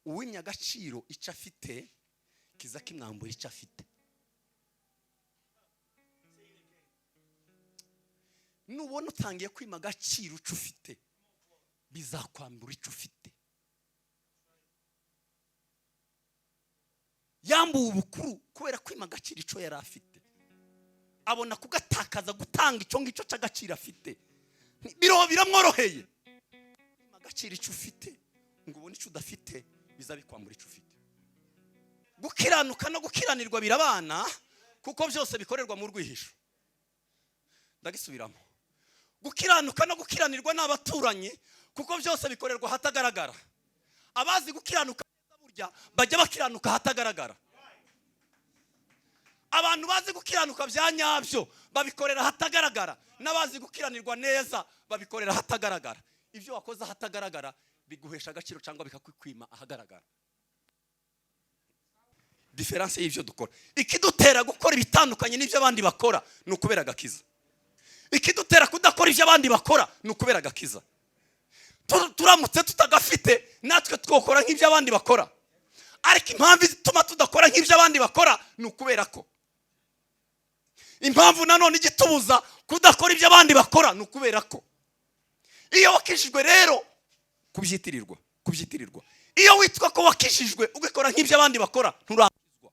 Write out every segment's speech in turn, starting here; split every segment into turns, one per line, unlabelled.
uwimya agaciro icyo afite kiza kimwambura icyo afite. Nubona utangiye kwima agaciro icyo ufite bizakwambura icyo ufite. Yambuwe ubukuru kubera kwima agaciro icyo yari afite, abona kugatakaza gutanga icyo ngicyo cy'agaciro afite. Biroho biramworoheye. Kwima agaciro icyo ufite ngo ubone icyo udafite biza bikwambura icyo ufite. Gukiranuka no gukiranirwa birabana kuko byose bikorerwa mu rwihisho. Ndagisubiramo. Gukiranuka no gukiranirwa n'abaturanyi kuko byose bikorerwa hatagaragara. Abazi gukiranuka burya bajya bakiranuka hatagaragara. Abantu bazi gukiranuka bya nyabyo babikorera hatagaragara, n'abazi gukiranirwa neza babikorera hatagaragara. Ibyo wakoze hatagaragara biguhesha agaciro cyangwa bikakwima ahagaragara. Diferanse y'ibyo dukora. Ikidutera gukora ibitandukanye n'ibyo abandi bakora ni ukubera agakiza. Ikidutera kudakora ibyo abandi bakora ni ukubera agakiza. Turamutse tutagafite natwe twokora nk'ibyo abandi bakora, ariko impamvu ituma tudakora nk'ibyo abandi bakora ni ukubera ko. Impamvu nanone igitubuza kudakora ibyo abandi bakora ni ukubera ko. Iyo wakishijwe rero kubyitirirwa. Iyo witwa ko wakishijwe ugakora nk'ibyo abandi bakora nturakizwa.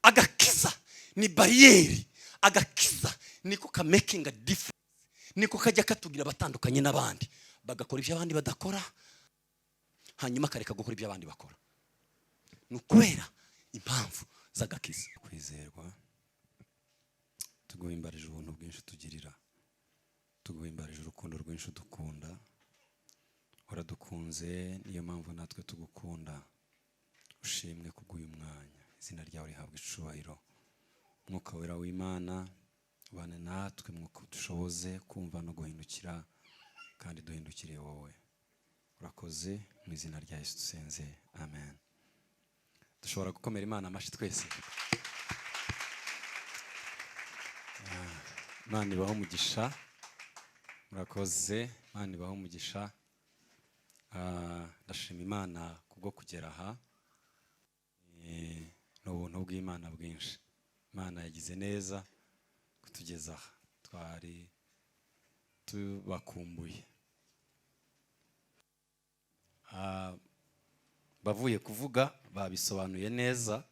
Agakiza ni bariyeri. Agakiza niko ka making a difference. Niko kajya katugira abatandukanye n'abandi, bagakora ibyo abandi badakora hanyuma kareka gukora ibyo abandi bakora. Ni ukubera impamvu z'agakiza. Kwizerwa, tuguhimbarije ubuntu bwinshi tugirira, tuguhimbarije urukundo rwinshi dukunda. Waradukunze, niyo mpamvu natwe tugukunda. Ushimwe kubw'uyu mwanya, izina ryawe rihabwa icubahiro. Mwuka wera w'Imana ubane natwe, mwuka dushoboze kumva no guhindukira kandi duhindukire wowe. Urakoze, mu izina rya Yesu dusenze, amen. Dushobora gukomera Imana amashyi twese. Imana ibaho umugisha. Murakoze, Imana ibaho umugisha. Ndashima Imana kubwo kugera aha. Ni ubuntu bw'Imana bwinshi. Imana yagize neza kutugeza aha. Twari tubakumbuye. Bavuye kuvuga babisobanuye neza,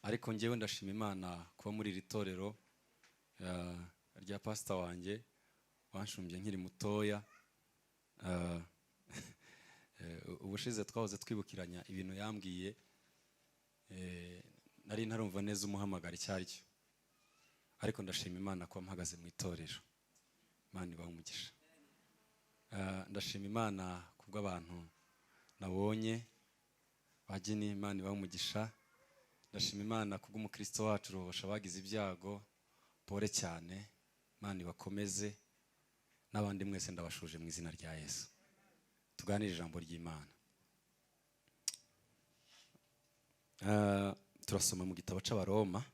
ariko njyewe ndashima Imana kuba muri iri torero rya pastor wanjye wanshumbye nkiri mutoya. Ubushize twahoze twibukiranya ibintu yambwiye, nari ntarumva neza umuhamagara icyari cyo, ariko ndashima Imana kuba mpagaze mu itorero. Imana ibahe umugisha. Ndashima Imana kubw'abantu nabonye bageni. Imana ibahe umugisha. Ndashima Imana kubw'umukristo wacu Ruhosha bagize ibyago, pore cyane. Imana ibakomeze, n'abandi mwese ndabashuje mu izina rya Yesu. Tuganire ijambo ry'Imana. Turasoma mu gitabo cy'Abaroma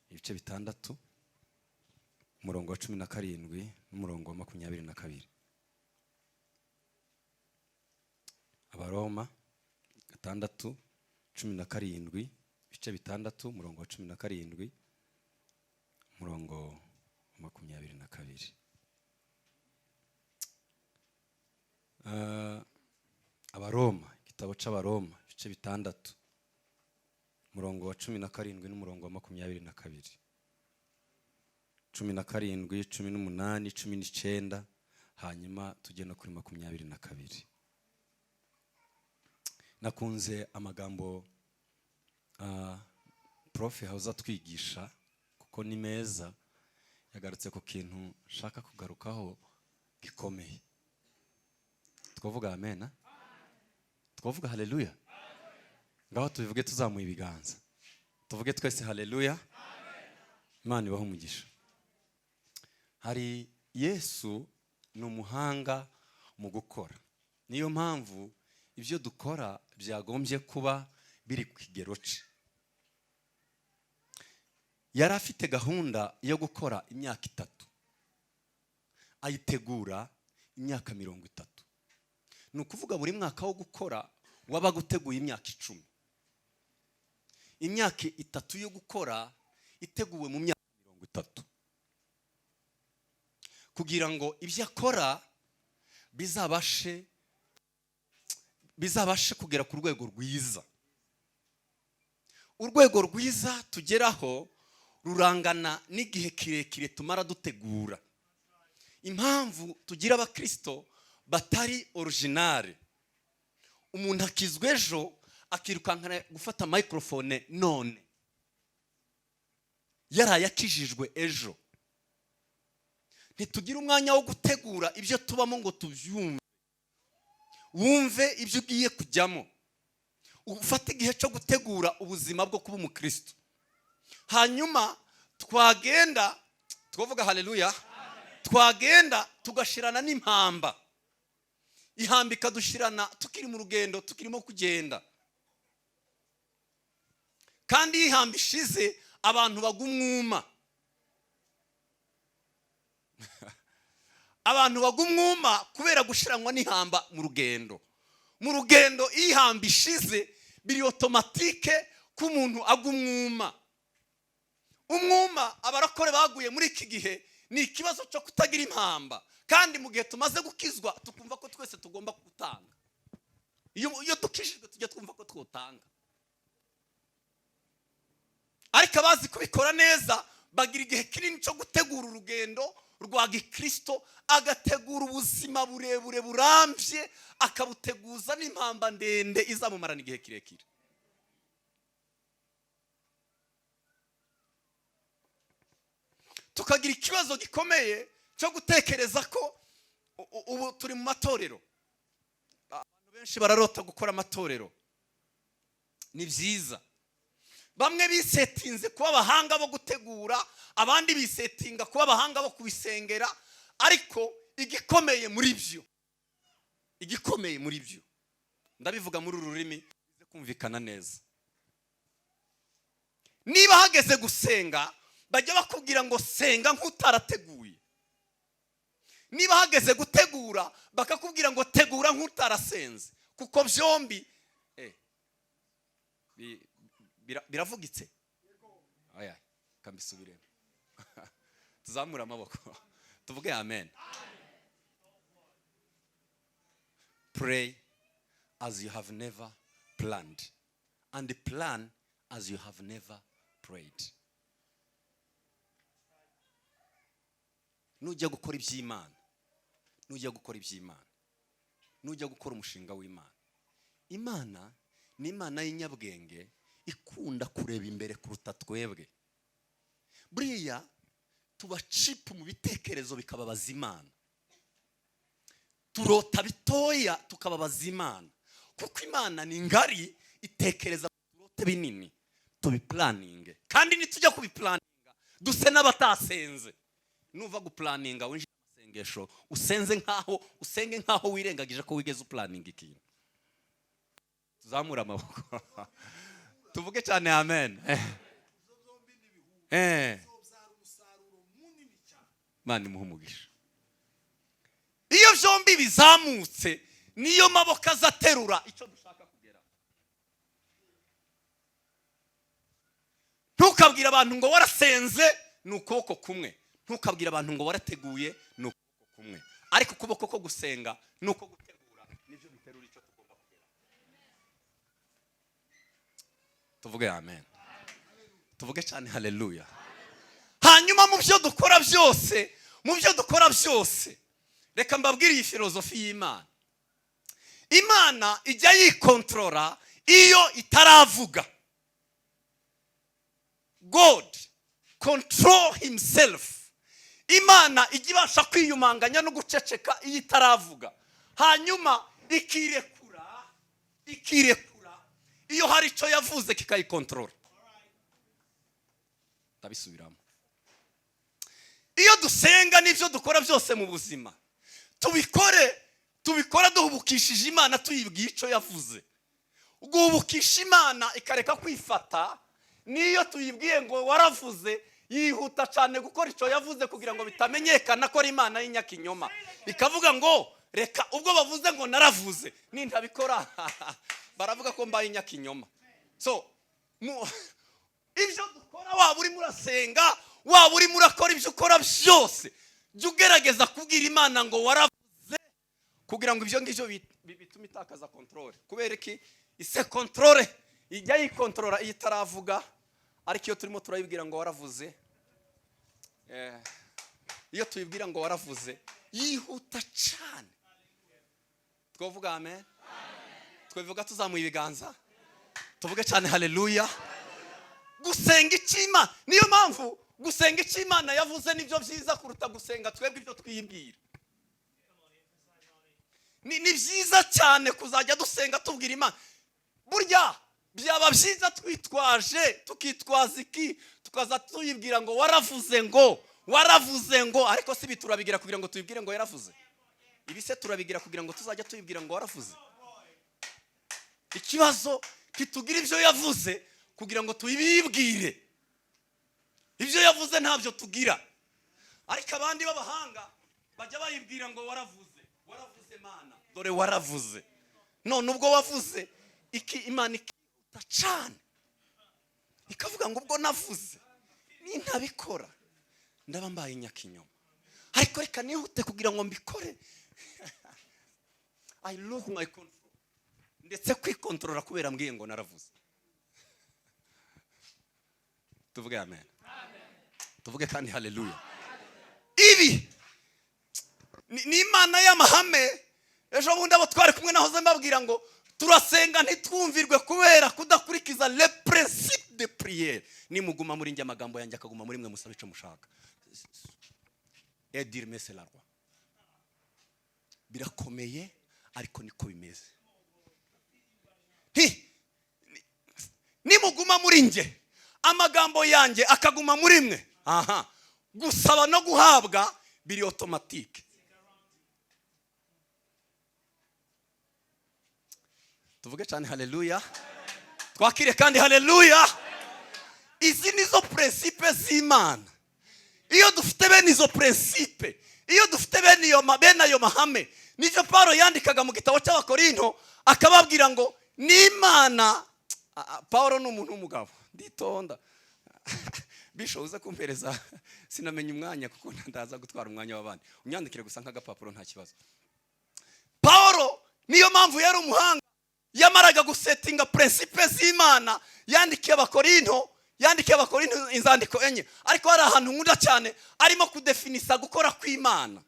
ibice 6, umurongo wa 17 n'umurongo wa 22. Abaroma 6, 17, ibice 6, umurongo wa 17, umurongo wa 22. Abaroma, igitabo cy'Abaroma ibice 6, umurongo wa 17 n'umurongo wa 22. 17, 18, 19, hanyuma tujye no kuri 22. Nakunze amagambo prof hauza twigisha kuko ni meza. Yagarutse ku kintu shaka kugarukaho gikomeye. Twavuga amen. Twavuga haleluya. Ngaho tubivuge tuzamuye ibiganza. Tuvuge twese haleluya. Imana ibahe umugisha. Hari Yesu ni umuhanga mu gukora. Niyo mpamvu ibyo dukora byagombye kuba biri ku kigero cye. yari afite gahunda yo gukora imyaka 3, ayitegura imyaka 30. ni ukuvuga buri mwaka wo gukora waba guteguye imyaka 10. imyaka 3 yo gukora iteguwe mu myaka 30, kugira ngo ibyo akora bizabashe kugera ku rwego rwiza. urwego rwiza tugeraho rurangana n'igihe kirekire tumara dutegura. impamvu tugira abakristo batari originale, umuntu akizwe ejo akirukankana gufata microphone none, yaraye akijijwe ejo. ntitugira umwanya wo gutegura ibyo tubamo ngo tubyumve, wumve ibyo ugiye kujyamo, ufate igihe cyo gutegura ubuzima bwo kuba umukristo. hanyuma twagenda twavuga haleluya, twagenda tugashirana n'impamba, ihamba ikadushirana tukiri mu rugendo, tukirimo kugenda. kandi ihamba ishize abantu bagumwuma abantu bagumwuma kubera gushiranwa n'ihamba mu rugendo. mu rugendo ihamba ishize biri automatique ko umuntu agumwuma. umwuma abarakore baguye muri iki gihe ni ikibazo cyo kutagira impamba, kandi mu gihe tumaze gukizwa tukumva ko twese tugomba gutanga. iyo dukishijwe tujya twumva ko twotanga, ariko abazi kubikora neza bagira igihe kinini cyo gutegura urugendo rwa gikristo, agategura ubuzima burebure burambye, akabuteguza n'impamba ndende izamumarana igihe kirekire. tukagira ikibazo gikomeye cyo gutekereza ko ubu turi mu matorero. abantu benshi bararota gukora amatorero, ni byiza. bamwe bisetinze kuba abahanga bo gutegura, abandi bisetinga kuba abahanga bo kubisengera, ariko igikomeye muri byo ndabivuga muri uru rurimi bize kumvikana neza. niba hageze gusenga bajya bakubwira ngo senga nk'utarateguye. niba hageze gutegura bakakubwira ngo tegura nk'utarasenze, kuko byombi biravugitse. aya kambisubiremo. tuzamura amaboko tuvuge amen. Pray as you have never planned, and plan as you have never prayed. nujya gukora iby'Imana, nujya gukora umushinga w'Imana, Imana ni Imana y'inyabwenge, ikunda kureba imbere kuruta twebwe. buriya tuba chip mu bitekerezo bikababaza Imana, turota bitoya tukababaza Imana, kuko Imana ni ngari, itekereza turote binini tubiplaninge. kandi nitujya kubiplaninga duse n'abatasenze. nuva guplaninga winjira amasengesho usenge nkaho wirengagije ko wigeze uplaninga ikintu. tuzamura amaboko tuvuge cyane amen. Mani muhumugisha. iyo byombi bizamutse niyo maboko azaterura icyo dushaka kugera. ntukabwire abantu ngo warasenze ni ukuboko kumwe, ntukabwire abantu ngo warateguye ni ukuboko kumwe, ariko ukuboko ko gusenga nuko gutegura nibyo biterura icyo tugomba kugera. tuvuge amen, tuvuge cyane haleluya. hanyuma mu byo dukora byose reka mbabwire iyi filozofi y'Imana. Imana ijya yikontorora iyo itaravuga. God control himself. Imana ijya ibasha kwiyumanganya no guceceka iyo itaravuga, hanyuma ikirekura iyo hari icyo yavuze kikayikontorora. tabisubiramo. iyo dusenga n'ibyo dukora byose mu buzima tubikora duhubukishije Imana, tuyibwiye icyo yavuze. guhubukisha Imana ikareka kwifata niyo tuyibwiye ngo waravuze yihuta cyane gukora icyo yavuze kugira ngo bitamenyekana ko ari imana y'inyakinyoma. Ikavuga ngo reka ubwo bavuze ngo naravuze nintabikora baravuga ko mbaye inyakinyoma. So ibyo dukora, waba urimo urasenga, waba urimo urakora ibyo ukora byose, jya ugerageza kubwira imana ngo waravuze, kugira ngo ibyo ngibyo bitume itakaza control. Kubera iki? Ise control ijya yikontorora iyo itaravuga, ariko iyo turimo turayibwira ngo waravuze, iyo tuyibwira ngo waravuze yihuta cyane. Twavuga amen. Twavuga tuzamuye ibiganza tuvuge cyane haleluya. Gusenga icy'Imana, niyo mpamvu gusenga icy'Imana yavuze nibyo byiza kuruta gusenga twebwe ibyo twibwira. Ni byiza cyane kuzajya dusenga tubwira Imana. Burya byaba byiza tukitwaza iki, tukaza tuyibwira ngo waravuze ngo, ariko si biturabigira kugira ngo tuyibwire ngo yaravuze. Ibi se turabigira kugira ngo tuzajya tuyibwira ngo waravuze. Ikibazo kitugira ibyo yavuze kugira ngo tuyibibwire. Ibyo yavuze ntabyo tugira, ariko abandi b'abahanga bajya bayibwira ngo waravuze Mana, dore waravuze. None ubwo wavuze iki, Imana ikihuta cyane ikavuga ngo ubwo navuze nintabikora ndaba mbaye inyakinyoma, ariko reka nihute kugira ngo mbikore. I lose my control. Ndetse kwikontorora kubera mbwiye ngo naravuze. Tuvuge amen. Tuvuge kandi haleluya. Ibi ni imana y'amahame. Ejo bundi abo twari kumwe nahoze mbabwira ngo turasenga ntitwumvirwe kubera kudakurikiza le principe de prière. Nimuguma muri njye amagambo yanjye akaguma muri mwe musabe icyo mushaka. Et dire mais c'est la roi. Birakomeye ariko niko bimeze. Nimuguma muri njye amagambo yanjye akaguma muri mwe, gusaba no guhabwa biri automatique. Tuvuge cyane haleluya. Twakire kandi haleluya. Izi nizo principe z'Imana. Iyo dufite bene izo principe, iyo dufite bene ayo mahame, nivyo Paulo yandikaga mu gitabo cy'Abakorinto akababwira ngo n'Imana. Paulo ni umuntu w'umugabo nditonda. Bishoboza kumpereza sinamenye umwanya kuko ndaza gutwara umwanya w'abandi. Unyandikire gusa nk'agapapuro nta kibazo. Paulo niyo mpamvu yari umuhanga, yamaraga gusetinga principe z'Imana. Yandikiye Abakorinto inzandiko enye, ariko hari ahantu nkunda cyane arimo kudefinisa gukora kw'Imana.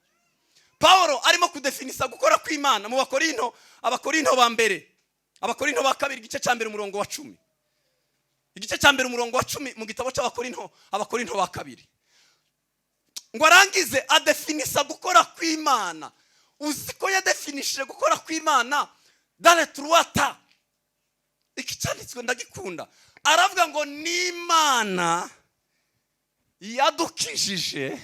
Paulo arimo kudefinisa gukora kw'Imana mu Abakorinto ba mbere, Abakorinto ba kabiri igice cya mbere umurongo wa 10. Igice cya mbere umurongo wa 10 mu gitabo Abakorinto ba kabiri. Ngo arangize adefinisa gukora kw'Imana. Uzi ko yadefinishije gukora kw'Imana dale truata. Iki cyanditswe ndagikunda. Aravuga ngo n'Imana yadukijije,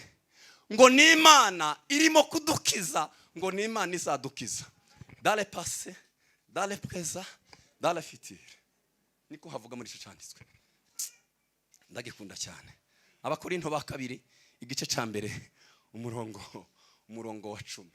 ngo n'Imana irimo kudukiza, ngo n'Imana izadukiza. Dale passé, dale présent, dale futur. Niko havuga muri icyo cyanditswe. Ndagikunda cyane. Abakorinto ba kabiri igice cya mbere umurongo wa 10.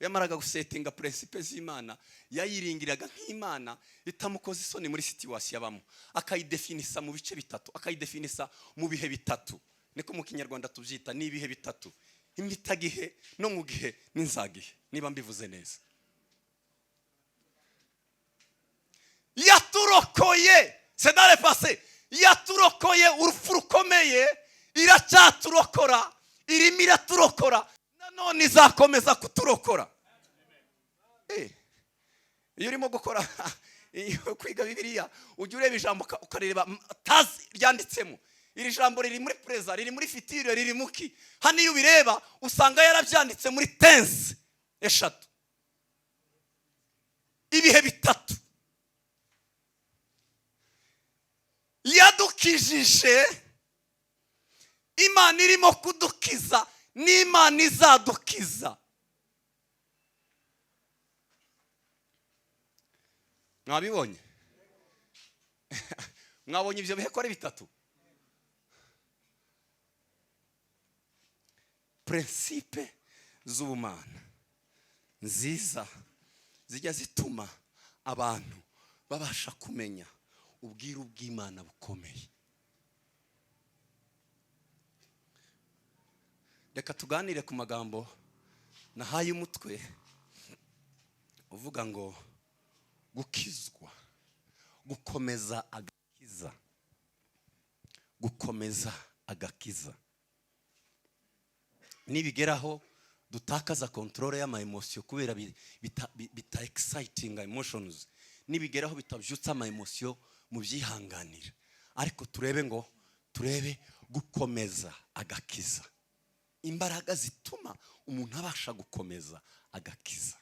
Yamaraga gusetinga principe z'Imana, yayiringiraga nk'Imana itamukoze isoni muri situation yabamo, akayidefinisa mu bice bitatu, akayidefinisa mu bihe bitatu. Niko mu Kinyarwanda tubyita ni ibihe bitatu: imitagihe no mu gihe n'inzagihe, niba mbivuze neza. Yaturokoye, c'est dans le passé. Yaturokoye urupfu rukomeye, iracyaturokora, irimo iraturokora, nanone izakomeza kuturokora. Iyo urimo gukora kwiga Bibiliya ujya ureba ijambo ukareba tazi ryanditsemo. Iri jambo riri muri present, riri muri future, riri muki. Hano iyo ubireba usanga yarabyanditse muri tense eshatu, ibihe bitatu. Yadukijije, Imana irimo kudukiza, n'Imana izadukiza. Mwabibonye? mwabonye ibyo bihe ko ari bitatu. Principe z'ubumana nziza zijya zituma abantu babasha kumenya ubwiru bw'Imana bukomeye. Reka tuganire ku magambo nahaye umutwe uvuga ngo gukizwa, gukomeza agakiza, gukomeza agakiza. Nibigeraho dutakaza control y'ama emotion kubera bita exciting emotions, nibigeraho bitabyutsa ama emotion mu byihanganira, ariko turebe gukomeza agakiza, imbaraga zituma umuntu abasha gukomeza agakiza,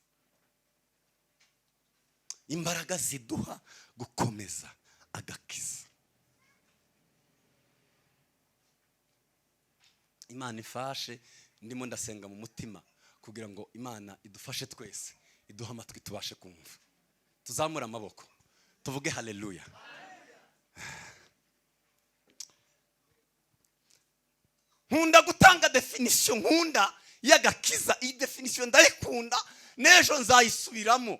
imbaraga ziduha gukomeza agakiza. Imana ifashe, ndimo ndasenga mu mutima kugira ngo Imana idufashe twese, iduha amatwi tubashe kumva. Tuzamura amaboko tuvuge haleluya. Nkunda gutanga definition, nkunda y'agakiza. Iyi definition ndayikunda, nejo nzayisubiramo.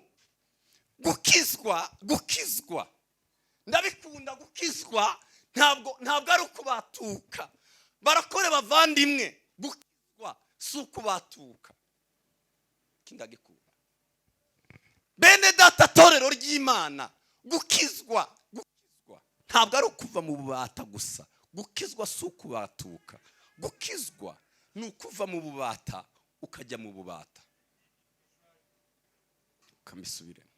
Gukizwa ndabikunda. Gukizwa ntabwo ari ukubatuka. Barakore bavandimwe, gukizwa si ukubatuka. Kindagikura bene data torero ry'Imana, gukizwa ntabwo ari ukuva mu bubata gusa. Gukizwa si ukubatuka. Gukizwa ni ukuva mu bubata ukajya mu bubata. Kamisubiremo.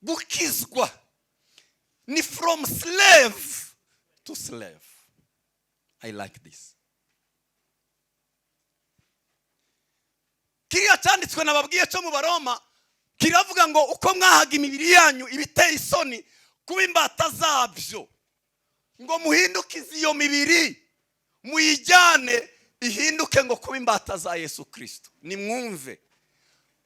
Gukizwa ni from slave to slave. I like this. Kiriya cyanditswe nababwiye cyo mu Baroma kiravuga ngo uko mwahaga imibiri yanyu ibiteye isoni kuba imbata zabyo, ngo muhindukize iyo mibiri muyijyane ihinduke ngo kuba imbata za Yesu Kristo. Nimwumve,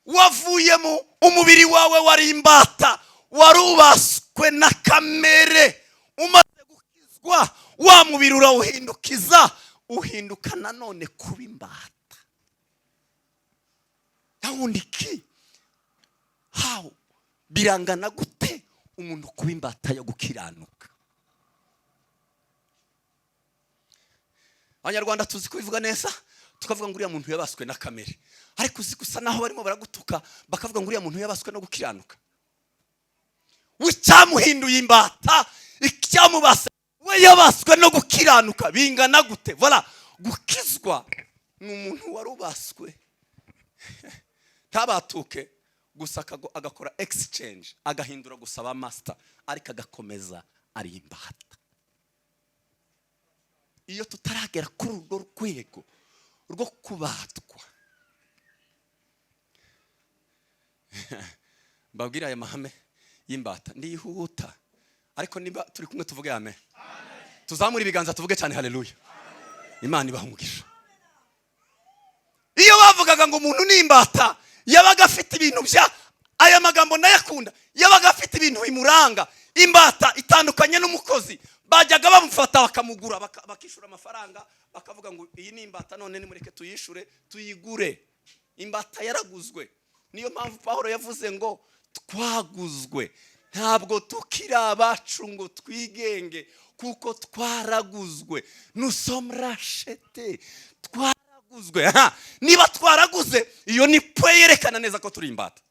wavuyemo umubiri wawe wari imbata, warubaswe na kamere. Umaze gukizwa, wa mubiri urawuhindukiza, uhinduka nanone kuba imbata. Yawundiki how birangana gute umuntu kuba imbata yo gukiranuka? Abanyarwanda tuzi kubivuga neza, tukavuga ngo uriya muntu yabaswe na kamere, ariko uzi gusa naho barimo baragutuka bakavuga ngo uriya muntu yabaswe no gukiranuka. Wicyamuhinduye imbata, icyamubase we yabaswe no gukiranuka, bingana gute? Voilà, gukizwa ni umuntu warubaswe ntabatuke gusa, agakora exchange, agahindura gusaba master, ariko agakomeza ari imbata. Iyo tutaragera kuri urwo rwego rwo kubatwa, mbabwira aya mahame y'imbata ndihuta, ariko niba turi kumwe tuvuge amen. Tuzamura ibiganza tuvuge cyane haleluya. Imana ibahumugisha. Iyo bavugaga ngo umuntu ni imbata, yabaga afite ibintu bya aya magambo ndayakunda, yabaga afite ibintu bimuranga. Imbata itandukanye n'umukozi, bajyaga bamufata bakamugura, bakishura amafaranga, bakavuga ngo iyi ni imbata, none nimureke tuyishure tuyigure. Imbata yaraguzwe. Niyo mpamvu Pawulo yavuze ngo twaguzwe, ntabwo tukiri abacu ngo twigenge, kuko twaraguzwe. Nous sommes rachetés. Twaraguzwe. Niba twaraguze, iyo ni pwe yerekana neza ko turi imbata.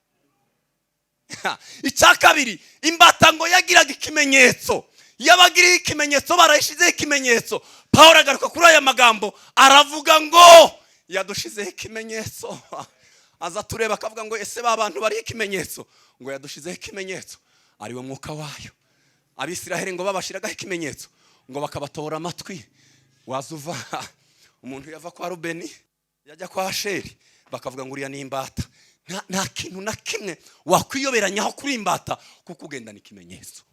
Icya kabiri, imbata ngo yagiraga ikimenyetso. Yabagiriye ikimenyetso, barayishizeho ikimenyetso. Pawulo agaruka kuri aya magambo, aravuga ngo yadushizeho ikimenyetso. Aza tureba akavuga ngo ese babantu bari ikimenyetso, ngo yadushizeho ikimenyetso ariwe mwuka wayo. Abisiraheli ngo babashiragaho ikimenyetso, ngo bakabatora amatwi. Wazuva umuntu yava kwa Rubeni yajya kwa Asheri, bakavuga ngo uriya ni imbata. Nta kintu na kimwe wakwiyoberanyaho kuri imbata, kuko ugendana ikimenyetso.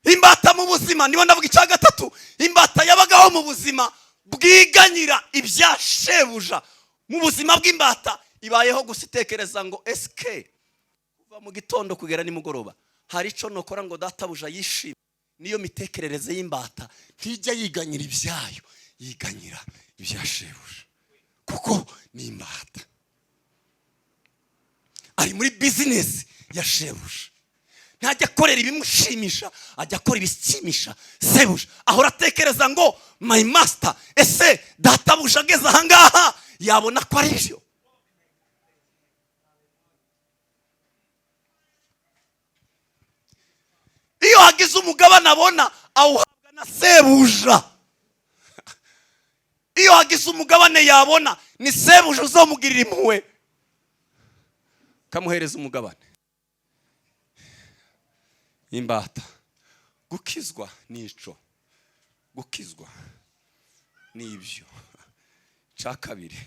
Imbata mu buzima, niba ndavuga icya gatatu, imbata yabagaho mu buzima bwiganyira ibya shebuja. Mu buzima bw'imbata ibayeho gusitekereza ngo eske kuva mu gitondo kugera nimugoroba hari ico nokora ngo databuja yishime. Niyo mitekerereze y'imbata ntijya yiganyira ibyayo, yiganyira ibyashebuja, kuko ni imbata. Ari muri business ya shebuja, ntajya akorera ibimushimisha, ajya akora ibishimisha sebuja. Ahora atekereza ngo my master, ese databuja ageze ahangaha yabona ko ari byo. Iyo hagize umugabane abona awuhabwa na sebuja. Iyo hagize umugabane yabona ni sebuja uzamugirira impuhwe kamuhereza umugabane. Imbata. Gukizwa nico, gukizwa ni ibyo. Cya kabiri,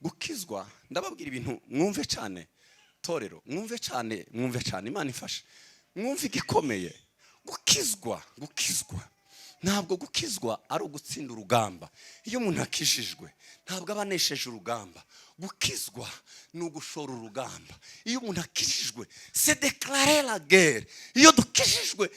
gukizwa ndababwira ibintu mwumve cyane torero, mwumve cyane, Imana ifashe mwumve igikomeye. Gukizwa ntabwo gukizwa ari ugutsinda urugamba. Iyo umuntu akijijwe ntabwo aba anesheje urugamba. Gukizwa ni ugushora urugamba. Iyo umuntu akijijwe c'est déclarer la guerre. Iyo dukijijwe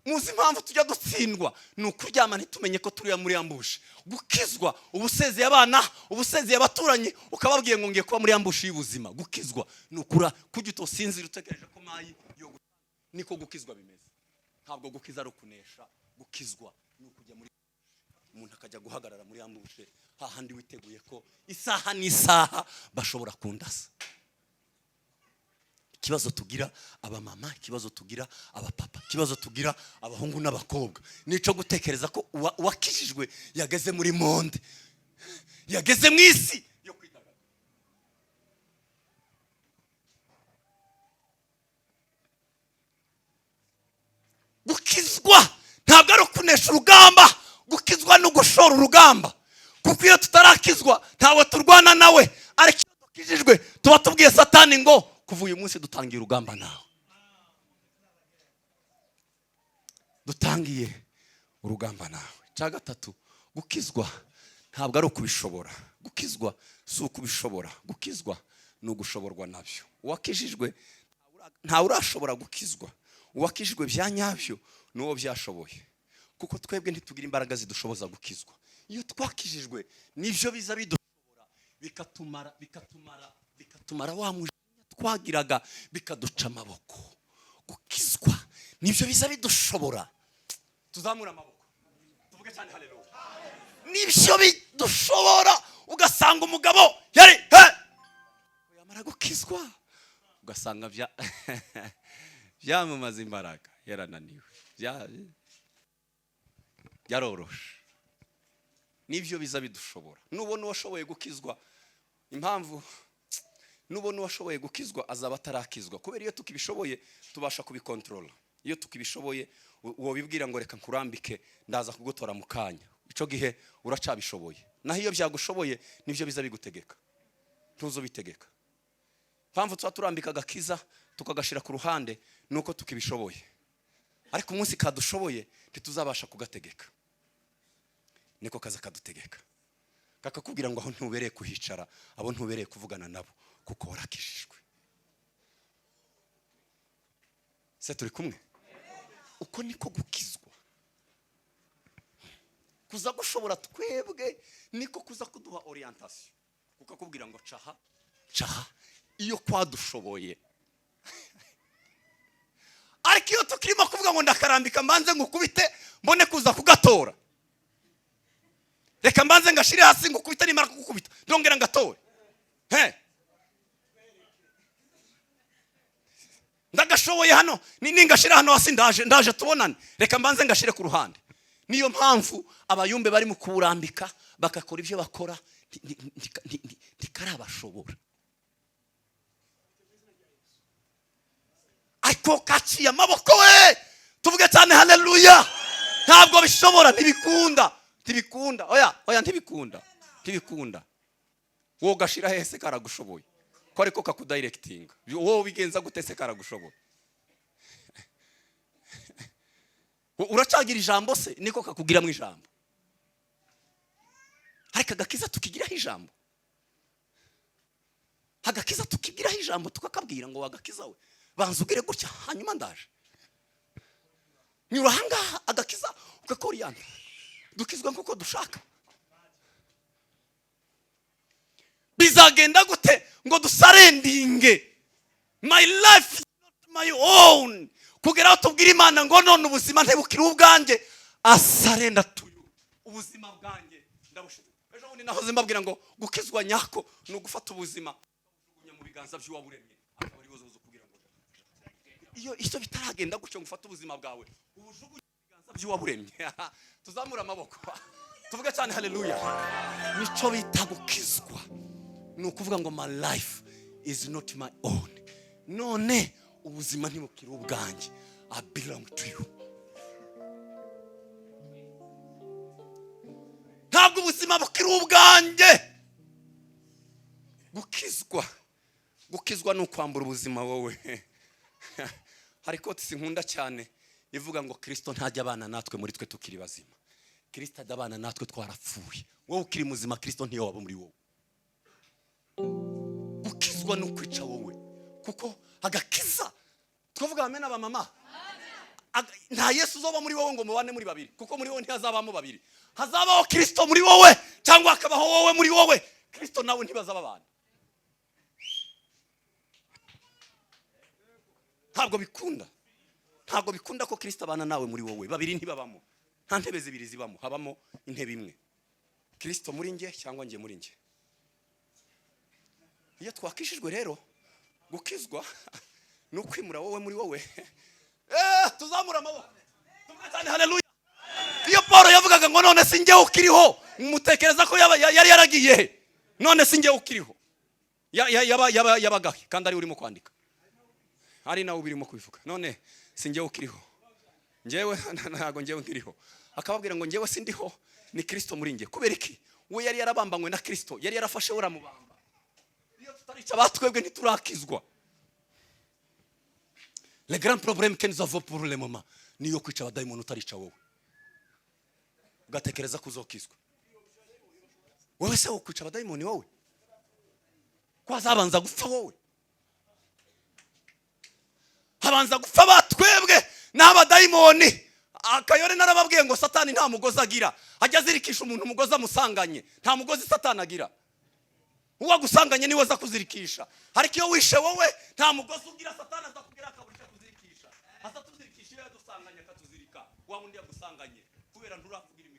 muzi impamvu tujya dutsindwa ni ukuryama ntitumenye ko turi muri ambushi. Gukizwa ubusezeye abana, ubusezeye abaturanyi, ukababwiye ngo ngiye kuba muri ambushi y'ubuzima. Gukizwa ni ukura kujya utosinzira utekereje ko mayi yo niko gukizwa bimeze. Ntabwo gukiza ari ukunesha. Gukizwa ni ukujya muri umuntu akajya guhagarara muri ambushe hahandi witeguye ko isaha n'isaha bashobora kundasa. Ikibazo tugira abamama, ikibazo tugira abapapa, ikibazo tugira abahungu n'abakobwa nico gutekereza ko uwakijijwe yageze muri monde, yageze mu isi yo kwitagaza. Gukizwa ntabwo ari ukunesha urugamba. Gukizwa no gushora urugamba, kuko iyo tutarakizwa ntawe turwana nawe. Ariko iyo dukijijwe tuba tubwiye Satani ngo kuva uyu munsi dutangiye urugamba nawe, dutangiye urugamba nawe. Cya gatatu, gukizwa ntabwo ari ukubishobora. Gukizwa si ukubishobora, gukizwa ni ugushoborwa nabyo. Uwakijijwe ntawe urashobora gukizwa. Uwakijijwe bya nyabyo n'uwo byashoboye, kuko twebwe ntitugira imbaraga zidushoboza gukizwa. Iyo twakijijwe nivyo biza bidushobora, bikatumara wa mujinya twagiraga, bikaduca amaboko. Gukizwa nivyo biza bidushobora. Tuzamura amaboko tuvuge cyane haleluya. Nivyo bidushobora. Ugasanga umugabo yari yamara gukizwa, ugasanga byamamaza imbaraga yarananiwe, yaroroshe. Nivyo biza bidushobora. Nubona uwashoboye gukizwa, impamvu nubona uwashoboye gukizwa azaba atarakizwa, kubera iyo tukibishoboye tubasha kubikontrola. Iyo tukibishoboye uwo bibwira ngo reka nkurambike ndaza kugutora mu kanya, ico gihe uracabishoboye. Naho iyo byagushoboye nivyo biza bigutegeka, ntuzobitegeka. Impamvu tuba turambika agakiza tukagashira ku ruhande nuko tukibishoboye, ariko umunsi kadushoboye ntituzabasha kugategeka. Niko kaza kadutegeka, kakakubwira ngo aho ntubereye kuhicara, abo ntubereye kuvugana nabo, kuko warakijijwe. Se turi kumwe? Uko niko gukizwa. Kuza gushobora twebwe niko kuza kuduha orientation, kukakubwira ngo caha iyo kwadushoboye. Ariko iyo tukirimo kuvuga ngo ndakarambika mbanze ngukubite mbone kuza kugatora, reka mbanze ngashire hasi ngukubita nimara kugukubita ndongera ngatore, ndagashoboye hano ningashira hano hasi ndaje tubonane, reka mbanze ngashire ku ruhande. Niyo mpamvu abayumbe bari mu kurambika bakakora ibyo bakora ndikarabashobora. Ariko kaciye amaboko we, tuvuge cyane haleluya. Ntabwo bishobora, ntibikunda. Oya ntibikunda. Wowe gashira hese karagushoboye, ko ariko kakudirectinga. Wowe bigenza gutese karagushoboye. Uracagira ijambo se niko kakugira mu ijambo. Ariko agakiza tukigiraho ijambo. agakiza tukibwiraho ijambo tukakabwira ngo wagakiza we banza ugire gutya hanyuma ndaje nyura ahangaha agakiza ugakora iyandi dukizwa nk'uko dushaka. Bizagenda gute ngo dusarendinge my life is not my own kugera aho tubwira Imana ngo none ubuzima ntibukiri ubwanjye asarenda tuyu ubuzima bwanjye ndabushije. Ejo bundi nahoze mbabwira ngo gukizwa nyako no gufata ubuzima ujugunya mu biganza by'uwaburemye akaba ari bozo kugira ngo iyo icyo bitaragenda gutyo ngufata ubuzima bwawe ubujugunya mu biganza by'uwaburemye tuzamura amaboko tuvuge cyane haleluya. Nico bita gukizwa ni ukuvuga ngo my life is not my own none ubuzima ntibukiri ubwanjye I belong to you. Ntabwo ubuzima bukiri ubwanjye. Gukizwa ni ukwambura ubuzima wowe. Hari koti sinkunda cyane ivuga ngo Kristo ntajya abana natwe muri twe tukiri bazima. Kristo ajya abana natwe twarapfuye. Wowe ukiri muzima Kristo ntiyo waba muri wowe. Gukizwa ni ukwica wowe kuko agakiza twavuga amen aba mama nta Yesu uzoba muri wowe ngo mubane muri babiri kuko muri wowe ntihazabamo babiri hazabaho Kristo muri wowe cyangwa akabaho wowe muri wowe Kristo nawe ntibazaba abana. Ntabwo bikunda ko Kristo abana nawe muri wowe babiri ntibabamo nta ntebe zibiri zibamo habamo intebe imwe Kristo muri nge cyangwa nge muri nge. Iyo twakishijwe rero gukizwa no kwimura wowe muri wowe tuzamura amaboko tuvuge cyane haleluya. Iyo Paulo yavugaga ngo none sinjye ukiriho mutekereza ko yari yaragiye none sinjye ukiriho yabagahe kandi ari urimo kwandika ari nawe birimo kubivuga none sinjye ukiriho njyewe ntago njyewe nkiriho akababwira ngo njyewe sindiho ni Kristo muri nge. Kubera iki we yari yarabambanywe na Kristo yari yarafashe uramubamba. Iyo tutarica batwebwe ntiturakizwa. Le grand problème que nous avons pour le moment niyo kwica abadayimoni utarica wowe ugatekereza kuzokizwa. Wowe se ukwica abadayimoni wowe kwazabanza gupfa wowe habanza gupfa batwebwe n'abadayimoni. Akayore narababwiye ngo Satani nta mugozi agira ajya azirikisha umuntu umugozi amusanganye nta mugozi Satani agira uwa gusanganye niwe aza kuzirikisha. Ariko iyo wishe wowe nta mugozi ugira Satani aza kugira akaburisha kuzirikisha aza tuzirikisha iyo dusanganye akatuzirika wa wundi yagusanganye kubera nturavugira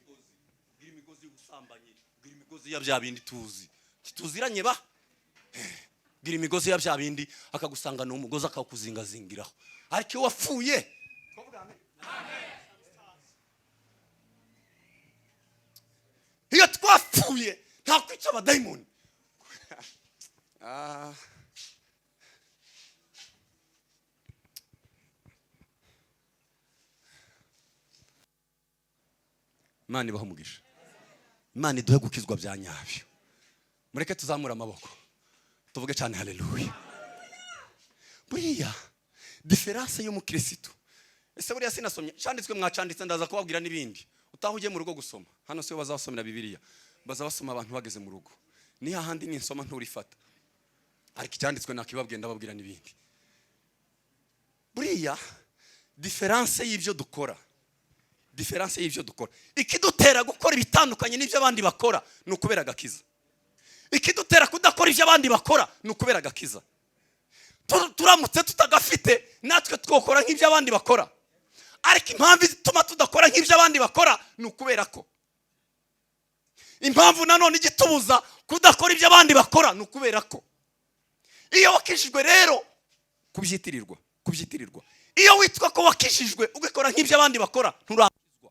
imigozi y'ubusambanye gira imigozi ya bya bindi tuzi kituziranye ba gira imigozi ya bya bindi akagusangana umugozi akakuzingazingiraho. Ariko iyo wapfuye iyo twapfuye nta kwica abadayimoni. Imana ibaho umugisha. Imana iduhe gukizwa bya nyabyo. Mureke tuzamura amaboko tuvuge cyane haleluya. Buriya diferanse y'umukristo ese buriya sinasomye cyanditswe mwacanditse ndaza kubabwira n'ibindi utahugiye mu rugo gusoma hano se bazasomera Bibiliya bazabasoma abantu bageze mu rugo ni hahandi ninsoma nturifata ariko icyanditswe nakibabwiye ndababwira n'ibindi. Buriya diferanse y'ibyo dukora ikidutera gukora ibitandukanye n'ibyo abandi bakora ni ukubera agakiza. Ikidutera kudakora ibyo abandi bakora ni ukubera agakiza. Turamutse tutagafite natwe twokora nk'ibyo abandi bakora ariko impamvu ituma tudakora nk'ibyo abandi bakora ni ukubera ko impamvu nanone igitubuza kudakora ibyo abandi bakora ni ukubera ko iyo wakishijwe rero kubyitirirwa iyo witwa ko wakishijwe ugakora nk'ibyo abandi bakora nturakizwa.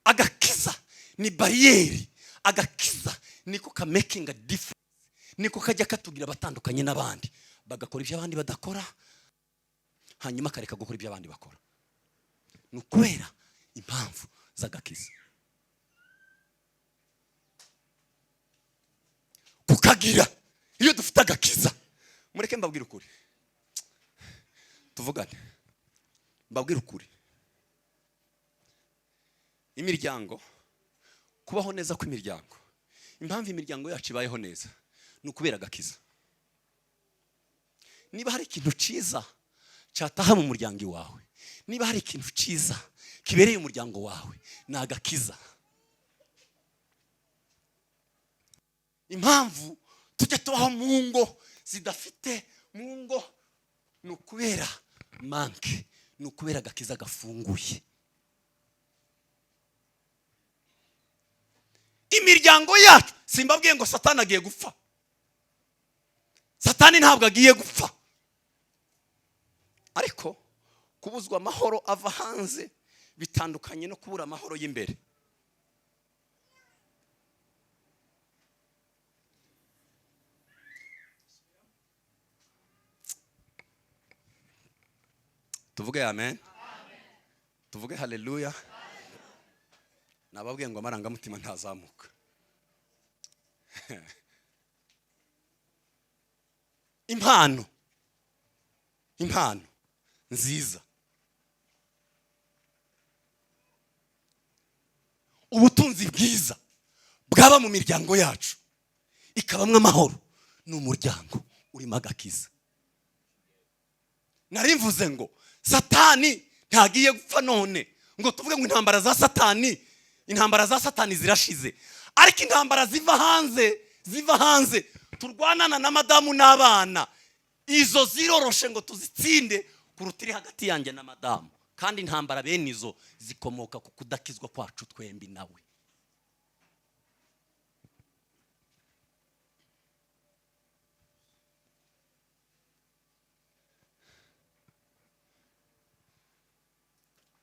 Agakiza ni bariyeri. Agakiza niko ka making a difference niko kajya katugira batandukanye n'abandi bagakora ibyo abandi badakora hanyuma kareka gukora ibyo abandi bakora. Ni ukubera impamvu z'agakiza. Kukagira iyo dufite agakiza mureke mbabwire ukuri tuvugane mbabwire ukuri imiryango kubaho neza kw'imiryango impamvu imiryango yacu ibayeho neza ni ukubera agakiza. Niba hari ikintu cyiza cyataha mu muryango wawe, niba hari ikintu cyiza kibereye umuryango wawe, ni agakiza. Impamvu tujya tubaho mu ngo zidafite mu ngo ni ukubera manke, ni ukubera agakiza gafunguye. Imiryango yacu, simbabwiye ngo Satani agiye gupfa. Satani ntabwo agiye gupfa, ariko kubuzwa amahoro ava hanze bitandukanye no kubura amahoro y'imbere. Tuvuge amen. Tuvuge haleluya. Nababwiye ngo amarangamutima ntazamuka. Impano nziza, ubutunzi bwiza bwaba mu miryango yacu ikabamwe amahoro, ni umuryango urimo agakiza. Narimvuze ngo Satani ntagiye gupfa none ngo tuvuge ngo intambara za Satani zirashize, ariko intambara ziva hanze turwanana na madamu n'abana, izo ziroroshe ngo tuzitsinde kurutiri hagati yanjye na madamu. Kandi intambara bene izo zikomoka ku kudakizwa kwacu twembi nawe.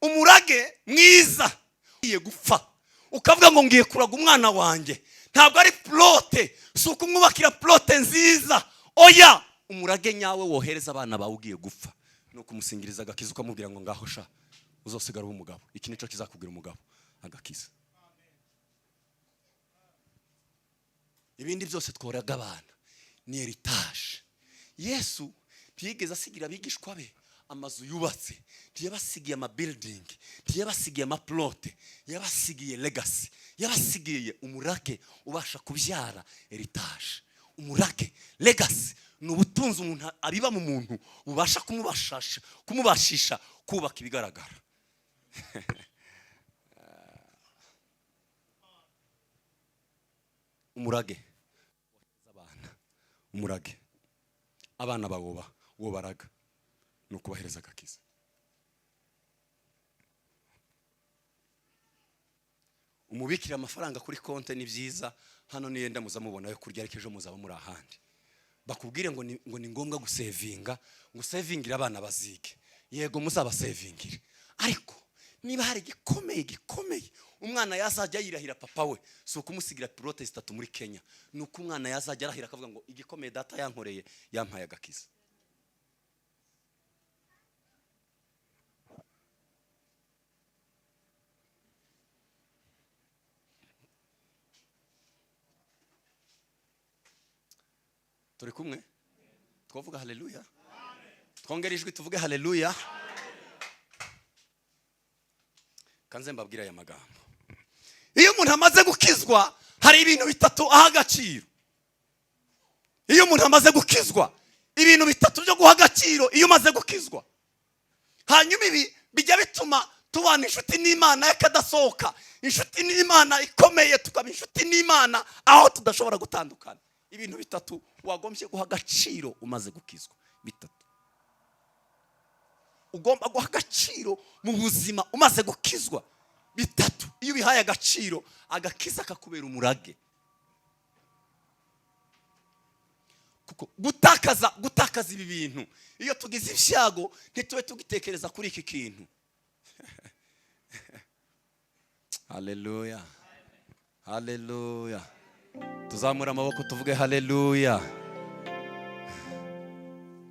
Umurage mwiza ugiye gupfa ukavuga ngo ngiye kuraga umwana wanjye, ntabwo ari plote, si ukumwubakira plote nziza. Oya, umurage nyawe wohereza abana bawe ugiye gupfa ni ukumusingiriza agakiza, ukamubwira ngo ngaho sha uzosigara umugabo. Iki nico kizakubwira umugabo, agakiza. Ibindi byose tworaga abana ni heritage. Yesu ntiyigeze asigira abigishwa be amazu yubatse, ntiyabasigiye ama building, ntiyabasigiye ama plot, yabasigiye legacy, yabasigiye umurage ubasha kubyara heritage. Umurage, legacy, ni ubutunzi umuntu abiba mu muntu bubasha kumubashisha kubaka ibigaragara. Umurage umurage abana bawoba wo baraga no kubahereza agakiza. Umubikira amafaranga kuri konte ni byiza, hano niyenda muzamubona yo kurya, ariko ejo muzaba muri ahandi bakubwire ngo ni ngombwa gusevinga, ngo sevingira abana bazige. Yego muzaba sevingire, ariko niba hari gikomeye umwana yazajya yirahira papa we, si ukumusigira pilote 3 muri Kenya, nuko umwana yazajya arahira akavuga ngo igikomeye data yankoreye yampaye agakiza. Turi kumwe? Twavuga haleluya. Twongera ijwi tuvuge haleluya. Kanze mbabwira aya magambo. Iyo umuntu amaze gukizwa hari ibintu bitatu aha agaciro. Iyo umuntu amaze gukizwa ibintu bitatu byo guha agaciro iyo umaze gukizwa. Hanyuma ibi bijya bituma tubana inshuti n'Imana yakadasohoka, inshuti n'Imana ikomeye, tukaba inshuti n'Imana aho tudashobora gutandukana. Ibintu bitatu wagombye guha agaciro umaze gukizwa, bitatu. Ugomba guha agaciro mu buzima umaze gukizwa, bitatu. Iyo bihaye agaciro, agakiza kakubera umurage. Kuko gutakaza ibi bintu, iyo tugize ibyago ntitube tugitekereza kuri iki kintu. Haleluya, haleluya. Tuzamura amaboko tuvuge haleluya.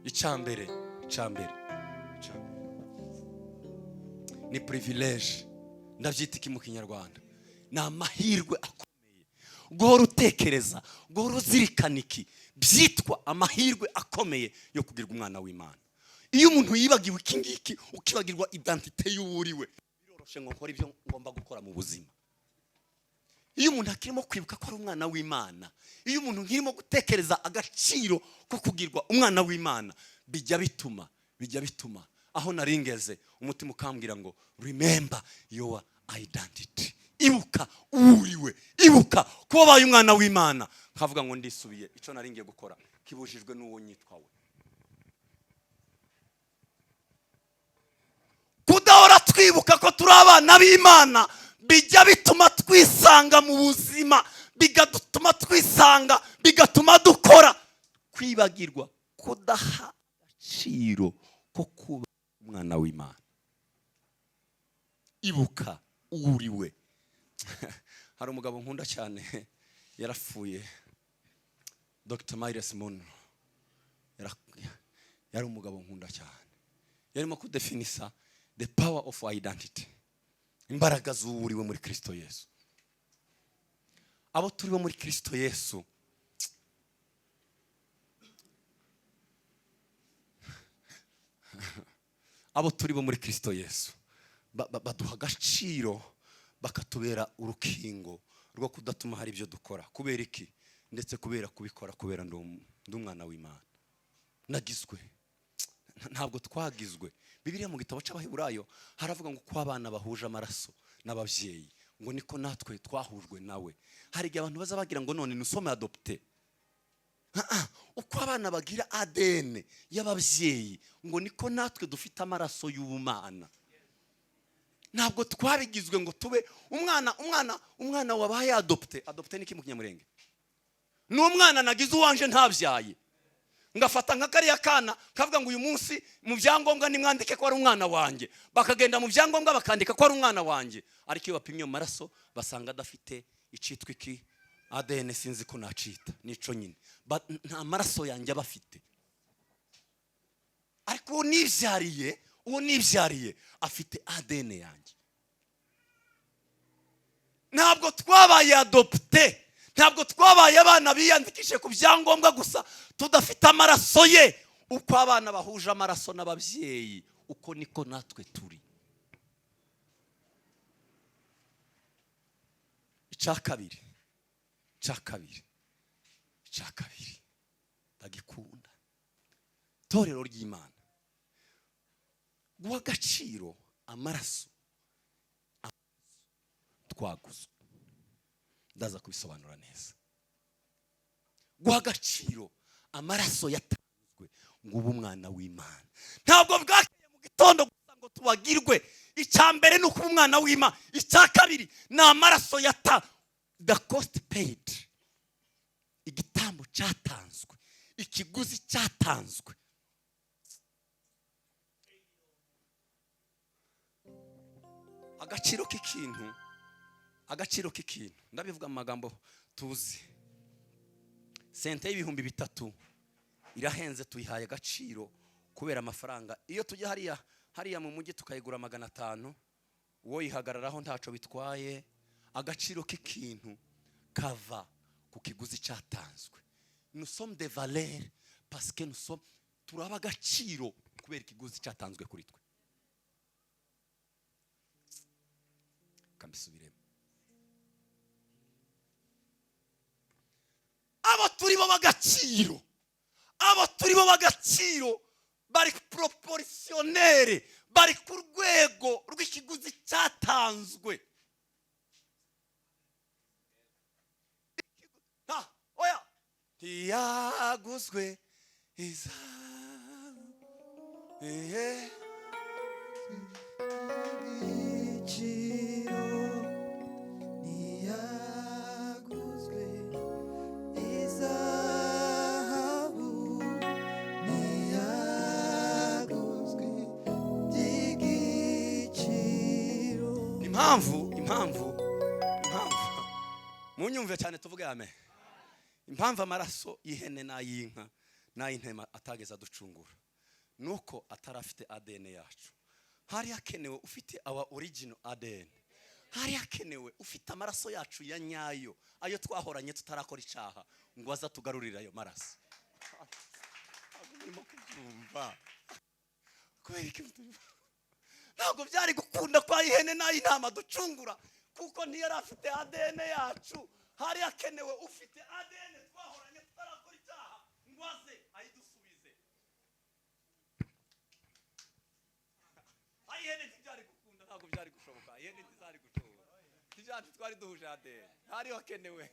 Icambere ni privilege, ndabyita iki mu Kinyarwanda? Ni amahirwe akomeye. Guhora utekereza, guhora uzirikana iki byitwa amahirwe akomeye yo kugirwa umwana w'Imana. Iyo umuntu yibagiwe iki ngiki, ukibagirwa identite y'uriwe, biroroshe ngo nkora ibyo ngomba gukora mu buzima. iyo umuntu akirimo kwibuka ko ari umwana w'Imana, iyo umuntu nkirimo gutekereza agaciro ko kugirwa umwana w'Imana, bijya bituma aho naringeze umutima ukambwira ngo remember your identity. Ibuka uriwe, ibuka ko wabaye umwana w'Imana. Nkavuga ngo ndisubiye icyo naringiye gukora kibujijwe n'uwo nyitwawe. Kudahora twibuka ko turi abana b'Imana bijya bituma twisanga mu buzima, bigatuma twisanga, bigatuma dukora. Kwibagirwa, kudaha agaciro ko kuba umwana w'Imana. Ibuka uriwe. Hari umugabo nkunda cyane yarapfuye, Dr. Myles Munroe. Yari umugabo nkunda cyane, yarimo kudefinisa the power of identity, imbaraga z'uriwe muri Kristo Yesu. Abo turibo muri Kristo Yesu, abo turibo muri Kristo Yesu baduha agaciro, bakatubera urukingo rwo kudatuma hari ibyo dukora. Kubera iki? Ndetse kubera kubikora kubera ndi umwana w'Imana. Nagizwe, ntabwo twagizwe. Bibiliya mu gitabo cy'Abaheburayo haravuga ngo ko abana bahuje amaraso n'ababyeyi, ngo niko natwe twahujwe nawe. Hari igihe abantu baza bagira ngo none nusome adopte. Uko abana bagira ADN y'ababyeyi, ngo niko natwe dufite amaraso y'ubumana. Ntabwo twabigizwe ngo tube umwana wabaye adopte. Adopte ni kimwe kinyamurenge. N'umwana nagize uwanje ntabyaye, ngafata nka kariya kana kavuga ngo uyu munsi mu byangombwa nimwandike ko ari umwana wanjye, bakagenda mu byangombwa bakandika ko ari umwana wanjye, ariko iyo bapimye mu maraso basanga adafite icitwa iki ADN, sinzi ko nacita nico nyine, nta maraso yanjye abafite. Ariko uwo nibyariye afite ADN yanjye. Ntabwo twabaye adopte, ntabwo twabaye abana biyandikishe ku byangombwa gusa tudafite amaraso ye. Uko abana bahuje amaraso n'ababyeyi, uko niko natwe turi. Icya kabiri ndagikunda, torero ry'Imana, guha agaciro amaraso twaguzwe. Ndaza kubisobanura neza. Guha agaciro amaraso yatanzwe ngo ube umwana w'Imana. Ntabwo bwakeye mu gitondo gusa ngo tubagirwe. Icya mbere ni ukuba umwana w'Imana. Icya kabiri ni amaraso the cost paid, igitambo cyatanzwe, ikiguzi cyatanzwe. Agaciro k'ikintu ndabivuga mu magambo tuzi. Sente y'ibihumbi 3 irahenze, tuyihaye agaciro kubera amafaranga. Iyo tujya hariya mu mujyi tukayigura 500, uwo yihagararaho ntaco bitwaye. Agaciro k'ikintu kava ku kiguzi cyatanzwe. Nous sommes de valeur parce que turaba agaciro kubera ikiguzi cyatanzwe kuri twe. Kambisubiremo. Abo turibo bagaciro, bari proportionnel, bari ku rwego rw'ikiguzi cyatanzwe. Oya, yaguzwe impamvu munyumve cyane tuvuge amen. Impamvu amaraso y'ihene n'ay'inka n'ay'intema atageza ducungura nuko atarafite ADN yacu. Hari hakenewe ufite our original ADN, hari hakenewe ufite amaraso yacu ya nyayo, ayo twahoranye tutarakora icyaha, ngo aza tugarurira ayo maraso. Ntabwo byari gukunda kwa ihene n'ay'intama ducungura kuko ntiyari afite ADN yacu. Hari hakenewe ufite ADN twahoranye tutarakora icyaha ngo aze ayidusubize. Ihene ntibyari gukunda, ntabwo byari gushoboka. Ihene ntizari gushoboka, tijana twari duhuje ADN. Hari hakenewe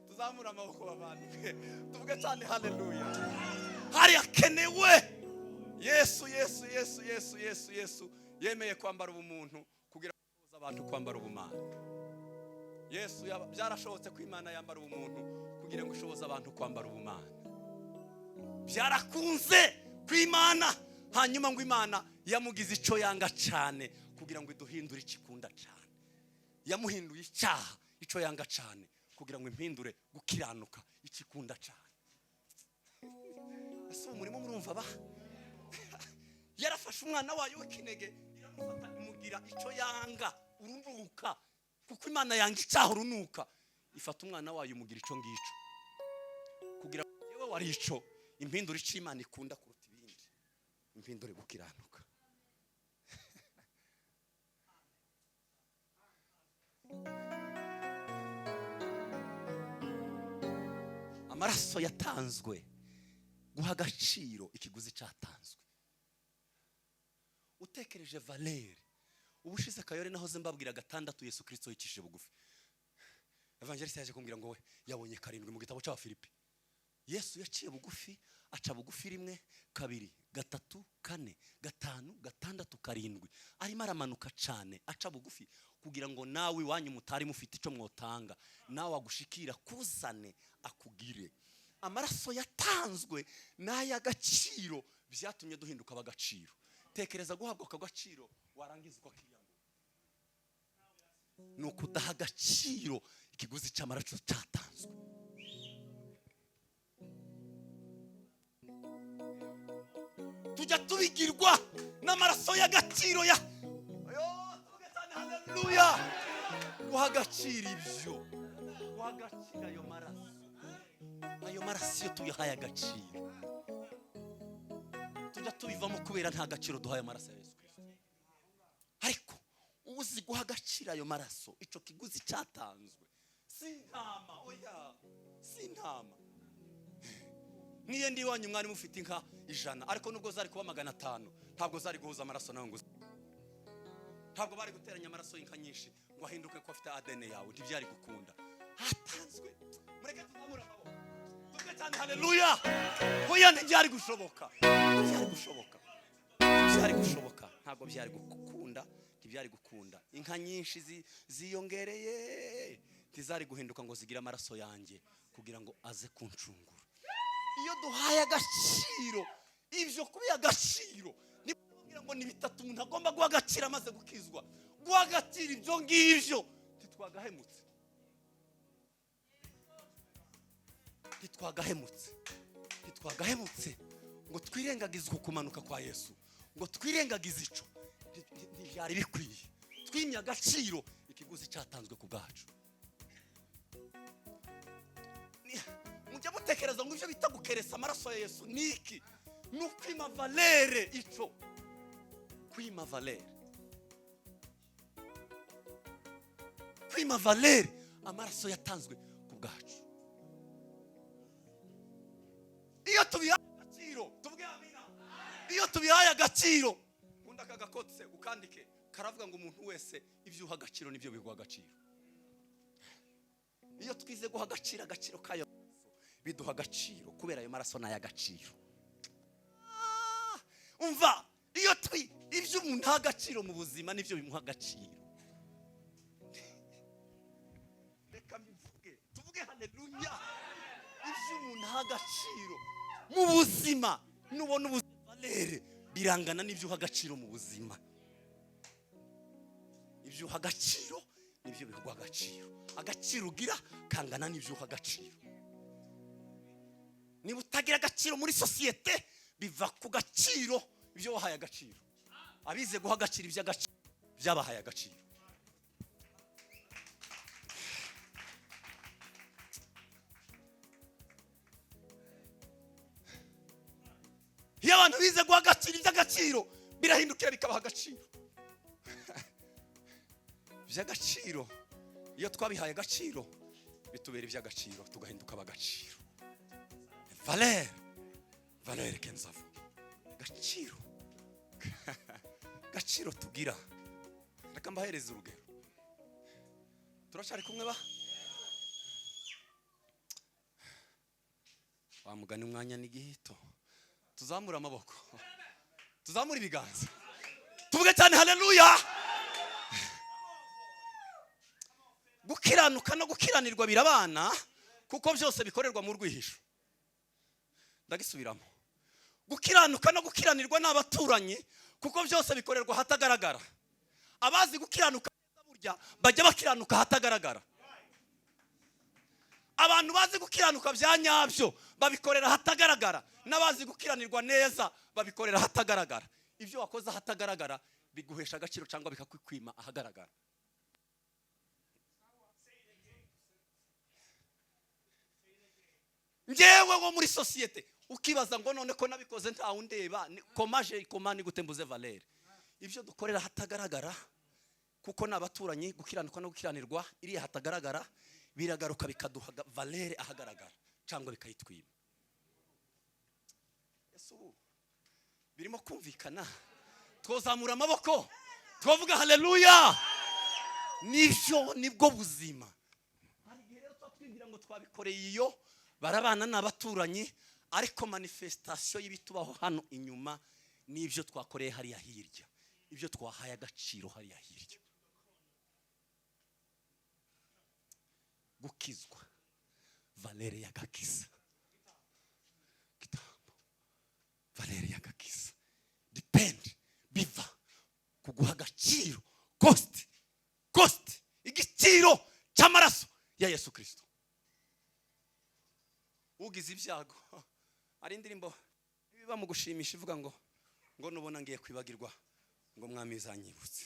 tuzamura amaboko abantu tuvuge cyane haleluya. Hari hakenewe Yesu Yesu Yesu Yesu Yesu Yesu yemeye kwambara ubumuntu kugira ngo abantu kwambara ubumana. Yesu byarashobotse ko Imana yambara ubumuntu kugira ngo ishoboze abantu kwambara ubumana. Byarakunze ko Imana, hanyuma ngo Imana yamugize icyo yanga cyane kugira ngo iduhindure ikikunda cyane. Yamuhinduye icyaha icyo yanga cyane kugira ngo impindure gukiranuka ikikunda cyane. Ese umurimo murumva ba yarafashe umwana wayo w'ikinege iramufata imugira icyo yanga urunuka, kuko Imana yanga icyaha urunuka. Ifata umwana wayo umugira icyo ngicyo kugira ngo yewe wari icyo impindure icyo Imana ikunda kuruta ibindi, impindure gukiranuka. Amaraso yatanzwe guha agaciro ikiguzi cyatanzwe. Utekereje Valeri ubushize Kayore nahoze mbabwira 6 Yesu Kristo yikishije bugufi. Evangeliste yaje kumbwira ngo we yabonye 7 mu gitabo cya Filipi. Yesu yaciye bugufi, aca bugufi 1 2 3 4 5 6 7 arimo aramanuka cyane aca bugufi kugira ngo nawe wanyu mutari mufite icyo mwotanga nawe agushikira kuzane akugire. Amaraso yatanzwe n'ay'agaciro byatumye duhinduka abagaciro. Tekereza guhabwa akagaciro warangiza uko kiyanga. Nuko udaha agaciro ikiguzi cy'amaraso cyatanzwe. Tujya tubigirwa n'amaraso y'agaciro ya haleluya. Guha agaciro ibyo, guha agaciro ayo maraso. Ayo maraso iyo tuyahaye agaciro tujya tubivamo kubera nta gaciro duhaye amaraso ya Yesu Kristo. Ariko uzi guha agaciro ayo maraso, icyo kiguzi cyatanzwe si intama, oya si intama. Niye ndi wanyu mwari mufite inka 100 ariko nubwo zari kuba 500 ntabwo zari guhuza amaraso nawe ngo ntabwo bari guteranya amaraso y'inka nyinshi ngo ahinduke ko afite ADN yawe, ntibyari gukunda. Hatanzwe mureke tuzamura amaboko tuvuge cyane haleluya. Oya ntibyari gushoboka, byari gushoboka, byari gushoboka, ntabwo byari gukunda, ntibyari gukunda. Inka nyinshi ziyongereye ntizari guhinduka ngo zigira amaraso yanjye kugira ngo aze kuncungura. Iyo duhaye agaciro ibyo kubiya agaciro ni kugira ngo ni bitatu umuntu agomba guha agaciro amaze gukizwa. Guha agaciro ibyo ngibyo titwagahemutse, titwagahemutse ngo twirengagize kumanuka kwa Yesu, ngo twirengagize ico ntibyari bikwiye. Twimye agaciro ikiguzi cyatanzwe ku bwacu. Mujya mutekereza ngo ivyo bita gukeresa amaraso ya Yesu niki? Nukwima valere ico. Kwima valere. Kwima valere amaraso yatanzwe ku bwacu. Iyo tubihaye agaciro, tuvuge amina. Iyo tubihaye agaciro, unda kagakotse ukandike karavuga ngo umuntu wese ivyo uha agaciro nivyo biguha agaciro. Iyo twize guha agaciro kayo biduha agaciro kubera ayo maraso na y'agaciro. Umva, iyo ivyo umuntu ha agaciro mu buzima nivyo bimuha agaciro. Reka mvuge, tuvuge haleluya. Ivyo umuntu ha agaciro mu buzima nubona ubuzima valere birangana n'ivyo uha agaciro mu buzima. Ivyo uha agaciro nivyo biguha agaciro. Agaciro ugira kangana n'ivyo uha agaciro. Niba utagira agaciro muri societe biva ku gaciro ibyo wahaye agaciro. Abize guha agaciro iby'agaciro byabahaye agaciro. Iyo abantu bize guha agaciro iby'agaciro birahindukira bikabaha agaciro. by'agaciro. Iyo twabihaye agaciro bitubera iby'agaciro, tugahinduka ab'agaciro. Valere kenzavu, gaciro gaciro tugira. Reka mbahereze urugero. Turashari kumwe ba? Wa mugani umwanya n'igihito. Tuzamura amaboko, tuzamura ibiganza, tuvuge cyane haleluya. Gukiranuka no gukiranirwa birabana, kuko byose bikorerwa mu rwihisho. Ndagisubiramo. Gukiranuka no gukiranirwa n'abaturanyi, kuko byose bikorerwa hatagaragara. Abazi gukiranuka burya bajya bakiranuka hatagaragara. Abantu bazi gukiranuka bya nyabyo babikorera hatagaragara, n'abazi gukiranirwa neza babikorera hatagaragara. Ibyo wakoze hatagaragara biguhesha agaciro cyangwa bikakwima ahagaragara. Njewe wo muri societe ukibaza ngo none ko nabikoze nta undeba, komani gutembuze valere. Ibyo dukorera hatagaragara, kuko n'abaturanyi gukiranuka no gukiranirwa iri hatagaragara, biragaruka bikaduha valere ahagaragara cyangwa bikayitwima. Yesu birimo kumvikana. Twozamura amaboko, twavuga haleluya. Nibwo buzima. Hari gihe rero twabwira ngo twabikoreye iyo barabana n'abaturanyi, ariko manifestation y'ibitubaho hano inyuma n'ibyo twakoreye hariya hirya, ibyo twahaye agaciro hariya hirya. Gukizwa valere y'agakiza, kitambo valere y'agakiza depend biva kuguha agaciro, cost igiciro cy'amaraso ya Yesu Kristo. Ugize ibyago, ari indirimbo biba mu gushimisha ivuga ngo nubona ngiye kwibagirwa ngo mwami zanyibutse.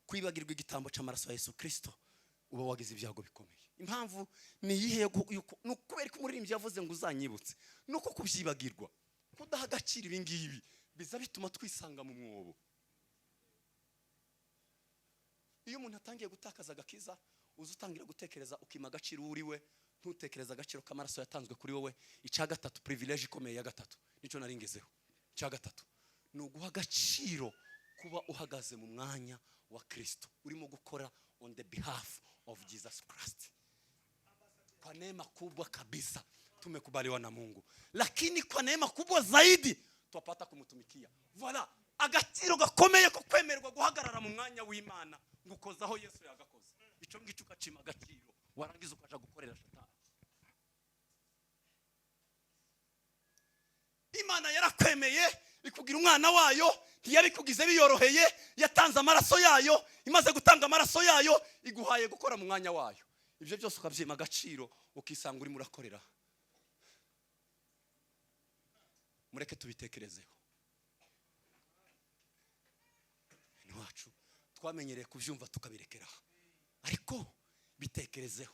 Kwibagirwa igitambo cy'amaraso ya Yesu Kristo uba wagize ibyago bikomeye. Impamvu ni yihe? Kubera ko umuririmbyi yavuze ngo uzanyibutse, nuko kubyibagirwa, kudaha agaciro ibi ngibi biza bituma twisanga mu mwobo. Iyo umuntu atangiye gutakaza agakiza, uzutangira gutekereza ukima agaciro uri we, ntutekereza agaciro k'amaraso yatanzwe kuri wowe. Icya gatatu, privilege ikomeye ya gatatu, nicyo naringezeho. Icya gatatu ni uguha agaciro kuba uhagaze mu mwanya wa Kristo, urimo gukora on the behalf of Jesus Christ. Kwa neema kubwa kabisa tumekubaliwa na Mungu, lakini kwa neema kubwa zaidi twapata kumutumikia. Voilà, agaciro gakomeye ko kwemerwa guhagarara mu mwanya w'Imana, ngukozaho Yesu yagakoze. Ico ngicyo ukacima agaciro, warangiza ukaja gukorera Satani. Imana yarakwemeye ikugira umwana wayo, ntiyabikugize biyoroheye, yatanze amaraso yayo. Imaze gutanga amaraso yayo, iguhaye gukora mu mwanya wayo. Ibyo byose ukabyima agaciro, ukisanga uri murakorera. Mureke tubitekerezeho. Nwacu twamenyereye kubyumva tukabirekera, ariko bitekerezeho.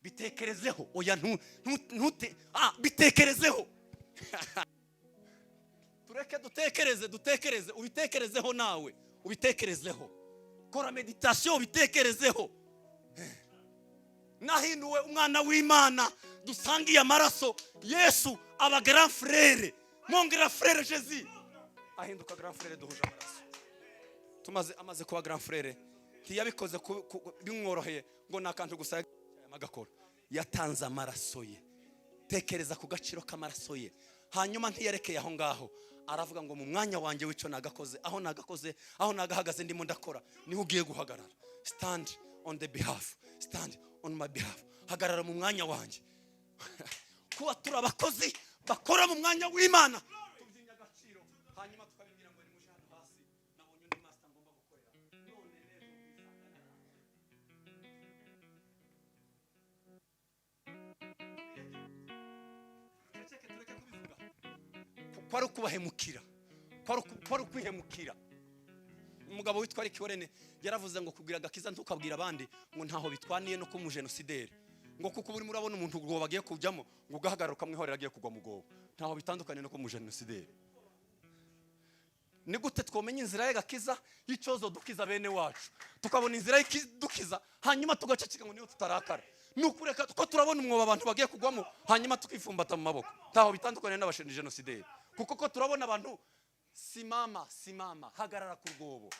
Bitekerezeho, oya bitekerezeho. Tureke dutekereze, ubitekerezeho nawe, ubitekerezeho. Kora meditation, ubitekerezeho. Nahinuwe umwana w'Imana, dusangiye amaraso. Yesu aba grand frère, mon grand frère Jésus ahinduka grand frère, duhuje amaraso. Amaze kuba grand frère, ntiyabikoze bimworoheye ngo nakantu gusa magakora. Yatanze amaraso ye. Tekereza ku gaciro k'amaraso ye. Hanyuma ntiyerekeye aho ngaho, aravuga ngo mu mwanya wanjye w'ico nagakoze, aho nagahagaze ndimo ndakora, niho ugiye guhagarara. Stand on the behalf, stand on my behalf. Hagarara mu mwanya wanjye. Kuba turi abakozi bakora mu mwanya w'Imana, tubyinya agaciro. Hanyuma tukabibwira ngo ni mujana hasi, nabonye undi master ngomba gukorera. None rero tureke kubivuga. Kwari ukubahemukira, kwari ukwihemukira. Umugabo witwa Rikiorene yaravuze ngo kugira agakiza ntukabwira abandi ngo ntaho bitwaniye no kumujenosideri, ngo kuko buri murabona umuntu ngo bagiye kujyamo ngo ugahagarara ukamwihorera agiye kugwa mu gobo, ntaho bitandukanye no kumujenosideri. ni gute twomenya inzira y'agakiza y'icyozo dukiza bene wacu tukabona inzira y'dukiza hanyuma tugaceceka ngo niyo tutarakara nukureka ko turabona umwobo abantu bagiye kugwamo hanyuma tukifumbata mu maboko taho bitandukanye n'abashenje genocide kuko ko turabona abantu simama hagarara ku rwobo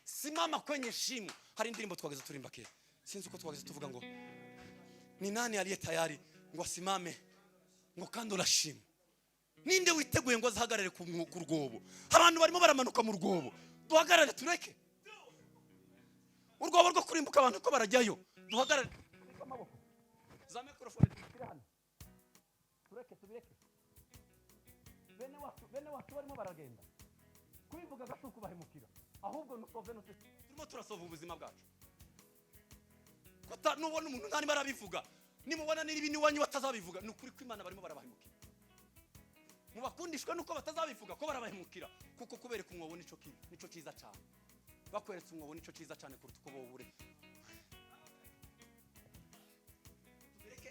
simama kwenye shimo. Hari indirimbo twageze turimba kera sinzi uko twageze tuvuga ngo ni nani aliye tayari ngo asimame ngo kandi urashima. Ninde witeguye ngo azahagarare ku rwobo? Abantu barimo baramanuka mu rwobo, duhagarare tureke urwobo rwo kurimbuka abantu ko barajyayo. Duhagarare amaboko za microphone tukiri hano tureke tubireke. Bene wacu barimo baragenda kubivuga gashuku bahemukira ahubwo turimo turasova ubuzima bwacu. Kota nubona umuntu ntani barabivuga nimubona n'ibintu wanyu batazabivuga nukuri ko Imana barimo barabahemukira. Mubakundishwe nuko batazabivuga ko barabahemukira kuko kubereka umwobo nico cyiza cyane. Bakweretse umwobo nico cyiza cyane kuruta uko bobure.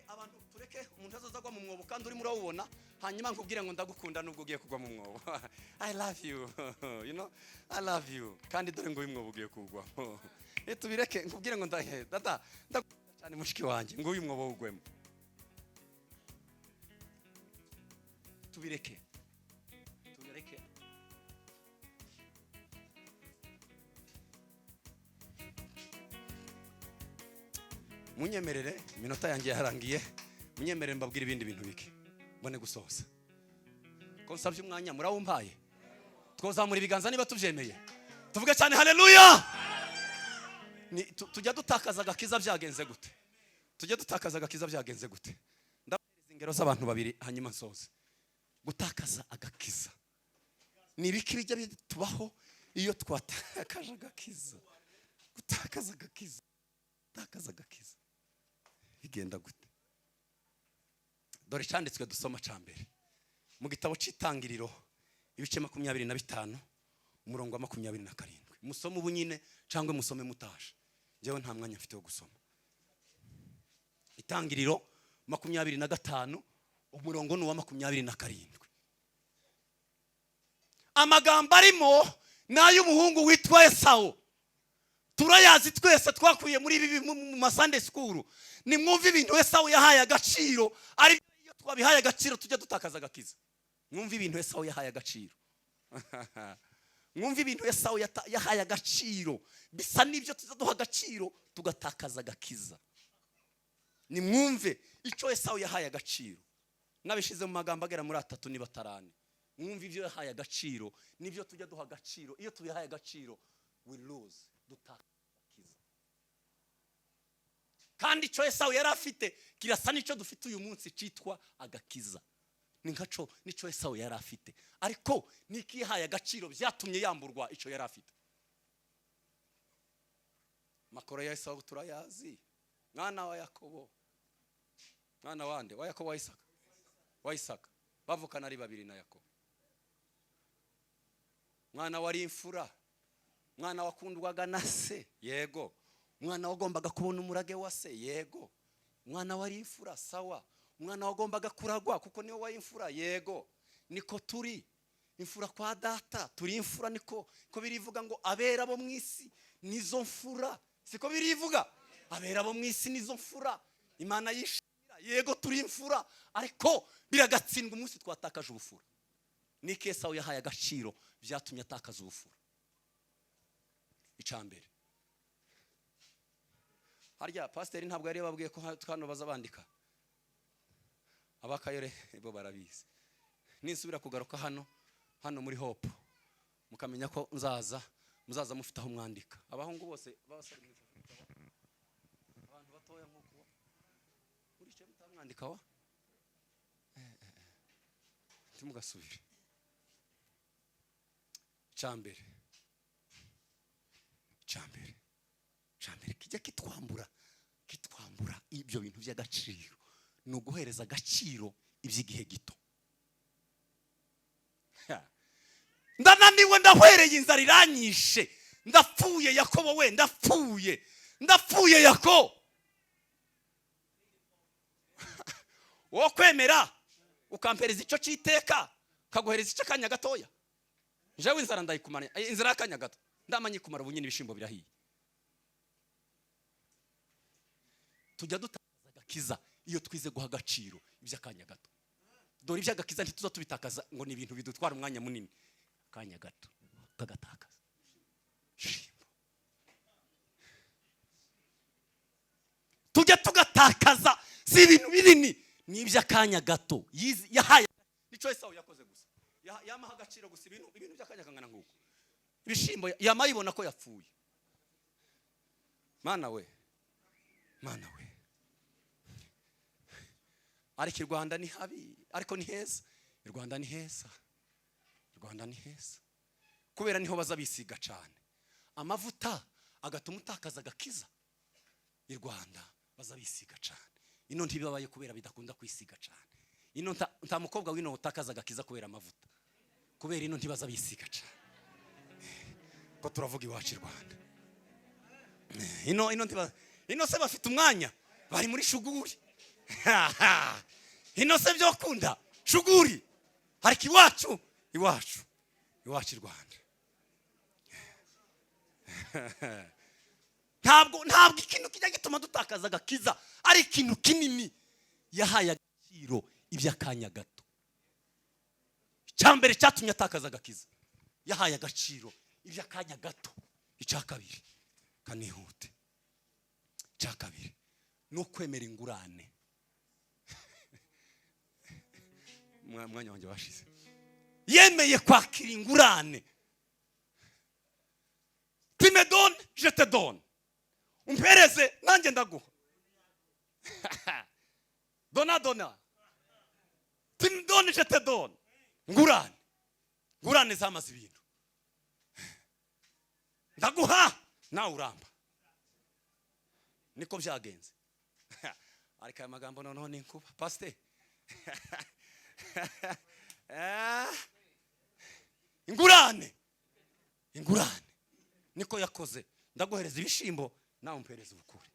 Abantu tureke umuntu azazagwa mu mwobo kandi uri murawubona hanyuma nkubwire ngo ndagukunda nubwo ugiye kugwa mu mwobo. I love you. You know, I love you. Kandi dore ngo uyu mwobo ugiye kugwa. Tubireke nkubwire ngo ndagukunda cyane mushiki wanjye ngo uyu mwobo ugwemo. Tubireke. Munyemerere iminota yanjye yarangiye. Munyemerere mbabwira ibindi bintu bike mbone gusohoza ko nsabye umwanya murawumpaye. Twozamura ibiganza niba tuvyemeye tuvuge cyane haleluya. Tujya dutakaza agakiza byagenze gute? Ndabahereza ingero z'abantu babiri hanyuma nsoze. Gutakaza agakiza ni ibiki bijya bitubaho iyo twatakaje agakiza? Gutakaza agakiza bigenda gute? Dore cyanditswe dusoma cyambere mu gitabo cy'Itangiriro ibice 25 umurongo wa 27. Musome ubunyine cyangwa musome mutaje, jewe nta mwanya mfite wo gusoma. Itangiriro 25 umurongo ni wa 27. Amagambo arimo n'ay'umuhungu witwa Esau. Turayazi twese twakuye muri ibi mu Sunday school. Ni mwumva ibintu Esau yahaye agaciro, ari iyo twabihaye agaciro tujya dutakaza agakiza. Mwumva ibintu Esau yahaye agaciro. Mwumva ibintu Esau yahaye agaciro bisa n'ibyo tuzaduha agaciro tugatakaza agakiza. Ni mwumve icyo Esau yahaye agaciro. Nabishize mu magambo agera muri 3 niba 5. Mwumva ibyo yahaye agaciro nibyo tujya duha agaciro. Iyo tubihaye agaciro we lose, dutakaza. Kandi icyo Esau yari afite kirasa n'icyo dufite uyu munsi cyitwa agakiza. Ni nkaco n'icyo Esau yari afite, ariko nikihaye agaciro byatumye yamburwa icyo yari afite. Makoro ya Esau turayazi. Mwana wa Yakobo, mwana wande wa Yakobo wa Isaka bavukana ari babiri na Yakobo. Mwana wari imfura, mwana wakundwaga na se, yego. Mwana wagombaga kubona umurage wa se, yego. Mwana wari imfura, sawa. Mwana wagombaga kuragwa kuko niwe wa imfura, yego. Niko turi imfura kwa data, turi imfura niko birivuga ngo abera bo mwisi nizo mfura. Siko birivuga abera bo mwisi nizo mfura. Imana yishimira, yego turi imfura, ariko biragatsindwa umunsi twatakaje ubufura. Niki Esau yahaye agaciro byatumye atakaza ubufura. Icambere harya pasiteri ntabwo yari yababwiye ko hano bazabandika abakayore bo barabizi. Ninsubira kugaruka hano muri Hope mukamenya ko muzaza mufite aho mwandika. Abahungu bose babasari abantu batoya nkuko uri cyo mutamwandika wa timugasubire. Chambere kijya kitwambura ibyo bintu by'agaciro no guhereza agaciro iby'igihe gito. Ndananiwe ndahwereye inzara iranyishe, ndapfuye Yakobo we, ndapfuye Yakobo. Wo kwemera ukampereza icyo cyiteka kaguhereza icyo kanya gatoya. jewe inzara ndayikumara, inzara y'akanya gato ndamanye kumara ubu nyine ibishimbo birahiye. Tujya dutakaza agakiza iyo twize guha agaciro iby'akanya gato. Dore iby'agakiza ntituza tubitakaza ngo ni ibintu bidutwara umwanya munini. Akanya gato kagatakaza. Tujya tugatakaza si ibintu binini, ni iby'akanya gato. Yahaye nico Esau yakoze gusa. Yamaha agaciro gusa ibintu by'akanya kangana nguko. Ibishimbo yamayibona ko yapfuye. Mana we. Ariko i Rwanda ni habi, ariko ni heza. I Rwanda ni heza. Kubera niho baza bisiga cyane. Amavuta agatuma utakaza agakiza. I Rwanda baza bisiga cyane. Ino ntibibabaye kubera bidakunda kwisiga cyane. Ino nta mukobwa wino utakaza agakiza kubera amavuta. Kubera ino ntibaza bisiga cyane. Ko turavuga iwacu i Rwanda. Ino se bafite umwanya bari muri shuguri. Ino se byo kunda shuguri. Ariko iwacu i Rwanda. Ntabwo ikintu kijya gituma dutakaza agakiza ari ikintu kinini. Yahaye agaciro iby'akanya gato. Icyambere cyatumye atakaza agakiza, yahaye agaciro iby'akanya gato. Icyakabiri kanihute, icyakabiri no kwemera ingurane. Mwanya wanjye washize. Yemeye kwakira ingurane. Tu me donnes, je te donne. Umpereze nanjye ndaguha. Dona. Tu me donnes, je te donne. Ngurane zamaze ibintu. Ndaguha nawe uramba. Niko byagenze. Ariko aya magambo noneho ni nkuba. Pastor. Ingurane niko yakoze. Ndaguhereza ibishimbo nawe umpereza ubukure.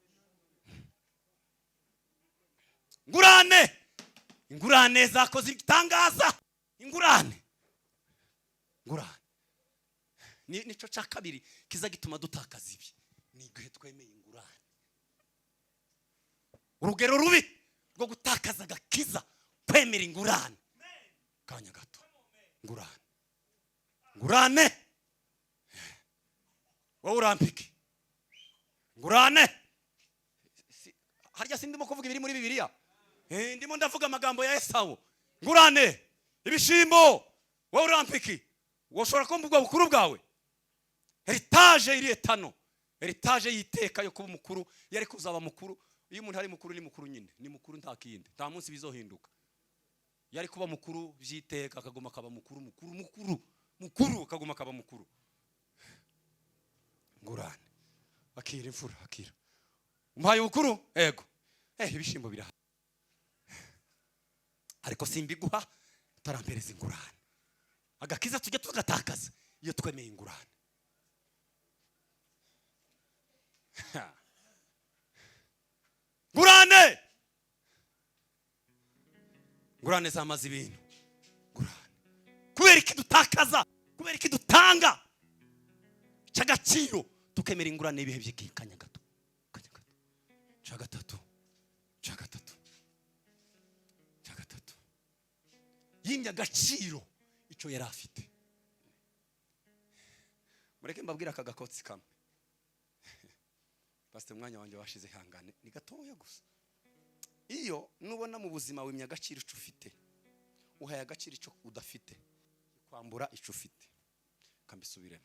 Ingurane zakoze igitangaza. Ingurane nico cya kabiri kiza gituma dutakaza ibi. Ni igihe twemeye ingurane. Urugero rubi rwo gutakaza agakiza, kwemera ingurane. Kanya gato. Ngurane. Wowe urampiki. Ngurane. Harya sindimo kuvuga ibiri muri Bibiliya. Ndimo ndavuga amagambo ya Esau. Ngurane. Ibishimbo. Wowe urampiki. Woshobora kumvuga bukuru bwawe. Heritage iri etano. Heritage yiteka yo kuba mukuru, yari kuzaba mukuru. Iyo umuntu ari mukuru ni mukuru nyine. Ni mukuru nta kindi. Nta munsi bizohinduka. Yari kuba mukuru byiteka akaguma kaba mukuru akaguma kaba mukuru. Ngurane. Akira imfura akira. Umpaye ubukuru? Ego. Ibishimbo biraha. Ariko simbiguha tarampereza ingurane. Agakiza tujya tugatakaza iyo twemeye ingurane. Ngurane zamaze ibintu. Kubera iki dutakaza, kubera iki dutanga cy'agaciro tukemera ingurane ibihe by'ikanya gato. Cyagatatu. Yimya agaciro icyo yari afite. Mureke mbabwira aka gakotsi kamwe. Pastor umwanya wanjye washize hangane ni gatoya gusa. Iyo nubona mu buzima wimya agaciro icyo ufite, uhaye agaciro icyo udafite, kwambura icyo ufite. Kambisubiremo.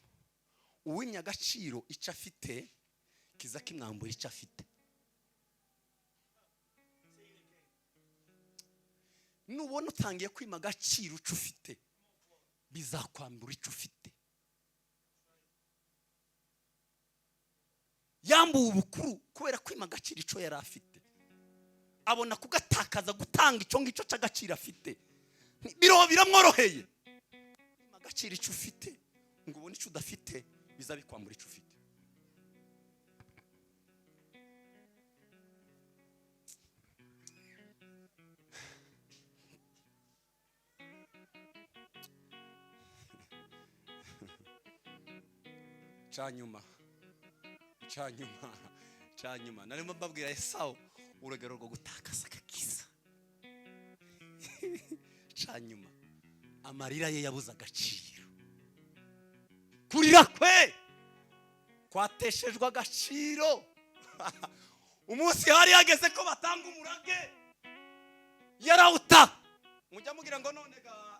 Uwimya agaciro icyo afite kiza kimwambura icyo afite. Nubona utangiye kwima agaciro icyo ufite, bizakwambura icyo ufite. Yambuwe ubukuru kubera kwima agaciro icyo yari afite. Abona kugatakaza gutanga icyo ngicyo cy'agaciro afite. Biramworoheye. Kwima agaciro icyo ufite ngo ubone icyo udafite, bizabikwambura icyo ufite. cyanyuma narimo mbabwira Esawu urugero rwo gutakaza agakiza. Cyanyuma amarira ye yabuze agaciro, kurira kwe kwateshejwe agaciro. Umunsi hari yageze ko batanga umurage yarawuta. Mujya mugira ngo none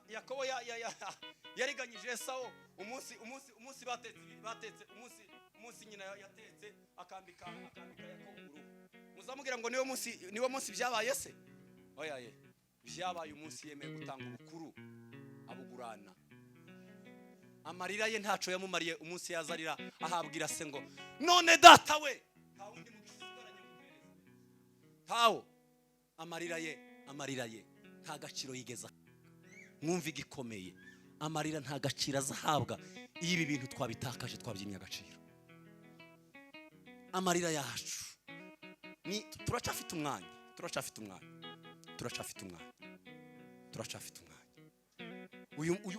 Yakobo yariganyije Esawu umunsi batetse umunsi nyina yatetse akambika Yakobo uruhu. Muzamugira ngo niwo munsi byabaye se? Oya ye, byabaye umunsi yemeye gutanga ubukuru abugurana. Amarira ye ntaco yamumariye. Umunsi yazarira ahabwira se ngo none data we nta wundi mugisigaranye mupereza. Tawo amarira ye nta gaciro yigeza. Mwumva igikomeye, amarira nta gaciro azahabwa iyo ibi bintu twabitakaje, twabyimye agaciro. Amarira yacu ni turacafite umwanya.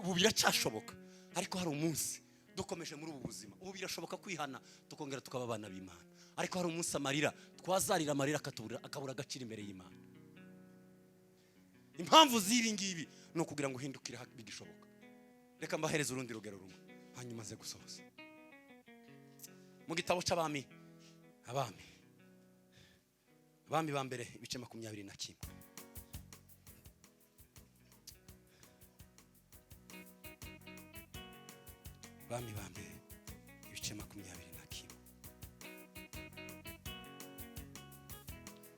Ubu biracashoboka, ariko hari umunsi dukomeje muri ubu buzima. Ubu birashoboka kwihana tukongera tukaba abana b'Imana, ariko hari umunsi amarira twazarira amarira akabura agaciro imbere y'Imana. Impamvu z'ibi ngibi ni ukugira ngo uhindukire bigishoboka. Reka mbahereze urundi rugero rumwe hanyuma ze gusohoza. Mu gitabo cy'Abami ba mbere ibice 21. Abami ba mbere ibice 21.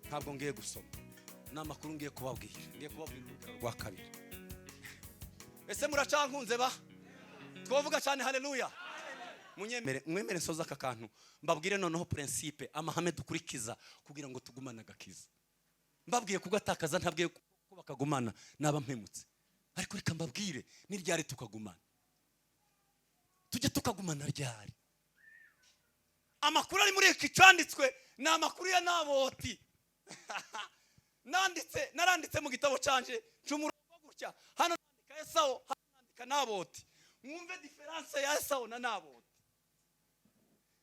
Ntabwo ngiye gusoma, ni amakuru ngiye kubabwira urugero rwa kabiri. Ese muracankunze ba? Twovuga cyane haleluya. Mwemere soza aka kantu mbabwire noneho principe, amahame dukurikiza kugira ngo tugumane agakiza. Mbabwiye kugatakaza, ntabwiye ko bakagumana, naba mpemutse. Ariko reka mbabwire ni ryari tukagumana. Tujye tukagumana ryari. Amakuru ari muri iki cyanditswe ni amakuru ya Naboti. naranditse mu gitabo canje cy'umurongo gutya, hano nandika Esawu, hano nandika Naboti. Mwumve difference ya Esawu na Naboti.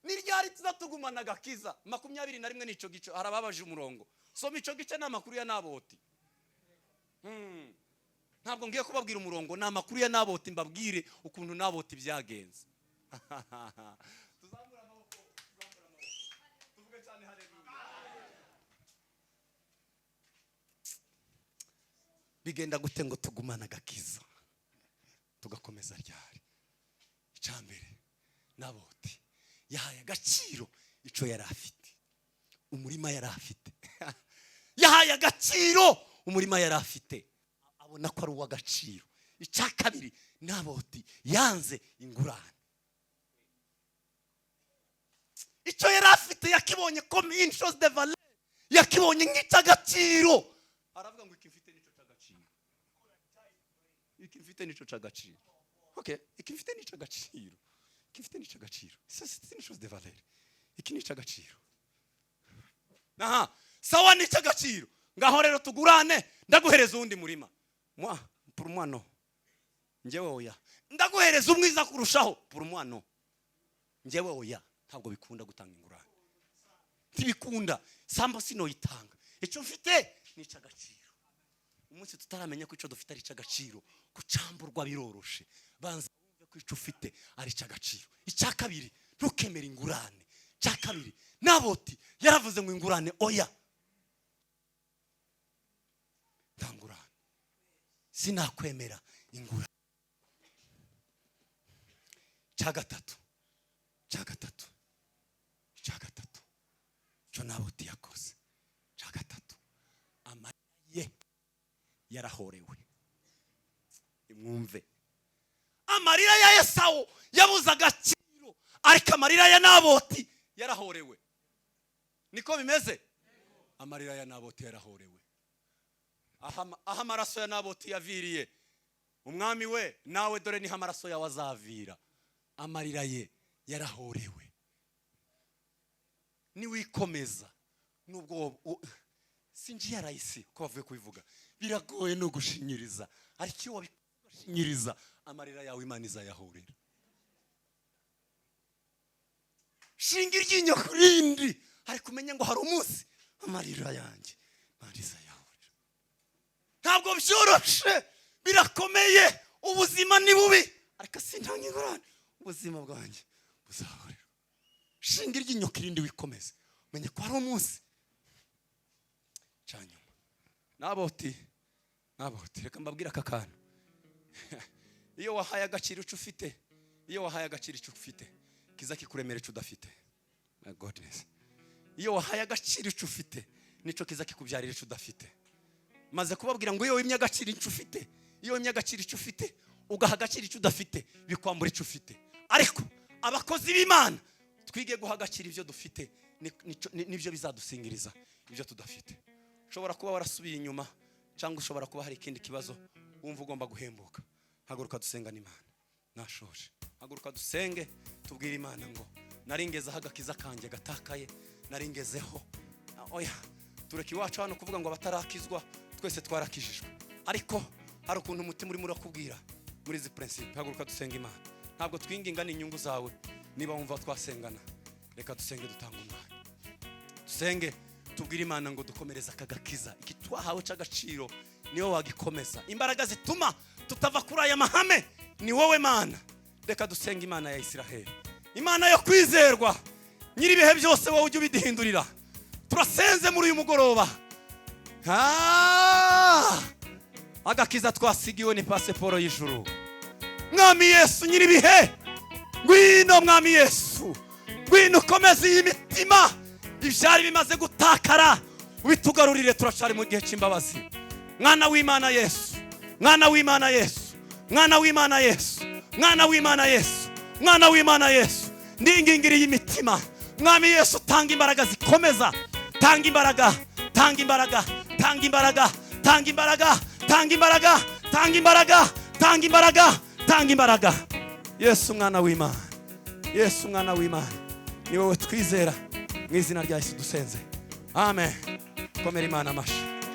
Ni ryari tuzatugumana agakiza? 21 nico gico harababaje umurongo. Soma ico gice na makuru ya Naboti. Ntabwo ngiye kubabwira umurongo, na makuru ya Naboti mbabwire ukuntu Naboti byagenze. Tuzamura amaboko. Tuvuge cyane haleluya. Bigenda gute ngo tugumana agakiza tugakomeza ryari? Icyambere, Naboti yahaye agaciro ico yari afite, umurima yari afite. Yahaye agaciro umurima yari afite, abona ko ari uw'agaciro. Icya kabiri, Naboti yanze ingurane. Icyo yari afite yakibonye comme une chose de valeur, yakibonye nk'icy'agaciro. Aravuga ngo ikimfite nico cy'agaciro. Ikimfite nico cy'agaciro. Okay, ikimfite nico cy'agaciro. Ikimfite nico cy'agaciro. C'est une chose de valeur. Iki nico cy'agaciro. Aha, sawa nico cy'agaciro. Ngaho rero tugurane, ndaguhereza undi murima. Pour moi non. Njewe oya. Ndaguhereza umwiza kurushaho. Pour moi non. Njewe oya. Ntabwo bikunda gutanga ingurane. Ntibikunda. Sambo sino yitanga. Icyo mfite ni cy'agaciro. Umunsi tutaramenya ko icyo dufite ari cy'agaciro, kucamburwa biroroshe. Banza wumve ko icyo ufite ari cy'agaciro. Icya kabiri, ntukemere ingurane. Icya kabiri, Naboti yaravuze ngo ingurane oya. Ntangurane. Sinakwemera ingurane. Icya gatatu. Cyo Naboti yakoze. Icya gatatu, amarira yarahorewe. Imwumve. Amarira ya Esawu yabuze agaciro, ariko amarira ya Naboti yarahorewe. Niko bimeze? Amarira ya Naboti yarahorewe. Aha amaraso ya Naboti yaviriye. Umwami we, nawe dore ni amaraso yawe azavira. Amarira ye yarahorewe. Ni wikomeza nubwo sinji yarayisi ko bavuye kubivuga. Biragoye no gushinyiriza, ariko iyo wabishinyiriza amarira yawe Imana izayahorera. shinga iryinyo kurindi, ariko umenye ngo hari umunsi amarira yanjye mariza yawe. Ntabwo byoroshe, birakomeye, ubuzima ni bubi, ariko sintanga ingorane, ubuzima bwanjye buzahorera. Shinga iryinyo kurindi wikomeze, umenye ko hari umunsi cyanyuma. Naboti reka mbabwira aka kantu. Iyo wahaye agaciro icyo ufite, kiza kikuremera icyo udafite. My goodness. Iyo wahaye agaciro icyo ufite, nico kiza kikubyarira icyo udafite. Maze kubabwira ngo iyo wimye agaciro icyo ufite, ugaha agaciro icyo udafite, bikwambura icyo ufite. Ariko abakozi b'Imana twige guha agaciro ibyo dufite, nibyo bizadusingiriza ibyo tudafite. Ushobora kuba warasubiye inyuma, cyangwa ushobora kuba hari ikindi kibazo wumva ugomba guhembuka. Haguruka dusengane Imana. Nashoje. Haguruka dusenge, tubwire Imana ngo naringezeho agakiza kanjye gatakaye, naringezeho. Oya, tureke iwacu hano kuvuga ngo abatarakizwa twese twarakijijwe. Ariko hari ukuntu umutima urimo urakubwira muri izi principe. Haguruka dusenge Imana. Ntabwo twinginga n'inyungu zawe, niba wumva twasengana, reka dusenge dutanga umwanya. Dusenge tubwire Imana ngo dukomereze akagakiza. Iki twahawe cy'agaciro niyo wagikomeza. Imbaraga zituma tutava kuri aya mahame ni wowe Mana. Reka dusenge Imana ya Isiraheli, Imana yo kwizerwa, nyiri ibihe byose wowe ujye ubidihindurira. Turasenze muri uyu mugoroba, agakiza twasigiwe ni pasiporo y'ijuru. Mwami Yesu nyiri ibihe, ngwino Mwami Yesu, ngwino ukomeze iyi mitima ibyari bimaze gutakara, ubitugarurire. Turacari mu gihe cy'imbabazi. Mwana w'Imana Yesu, mwana w'Imana Yesu, mwana w'Imana Yesu, mwana w'Imana Yesu, mwana w'Imana Yesu, ndingingiriye imitima. Mwami Yesu, tanga imbaraga zikomeza, tanga imbaraga, tanga imbaraga, tanga imbaraga, tanga imbaraga, tanga imbaraga, tanga imbaraga, tanga imbaraga, tanga imbaraga. Yesu mwana w'Imana, Yesu mwana w'Imana, ni wowe twizera. Mu izina rya Yesu dusenze, amen. Komera Imana amashyi.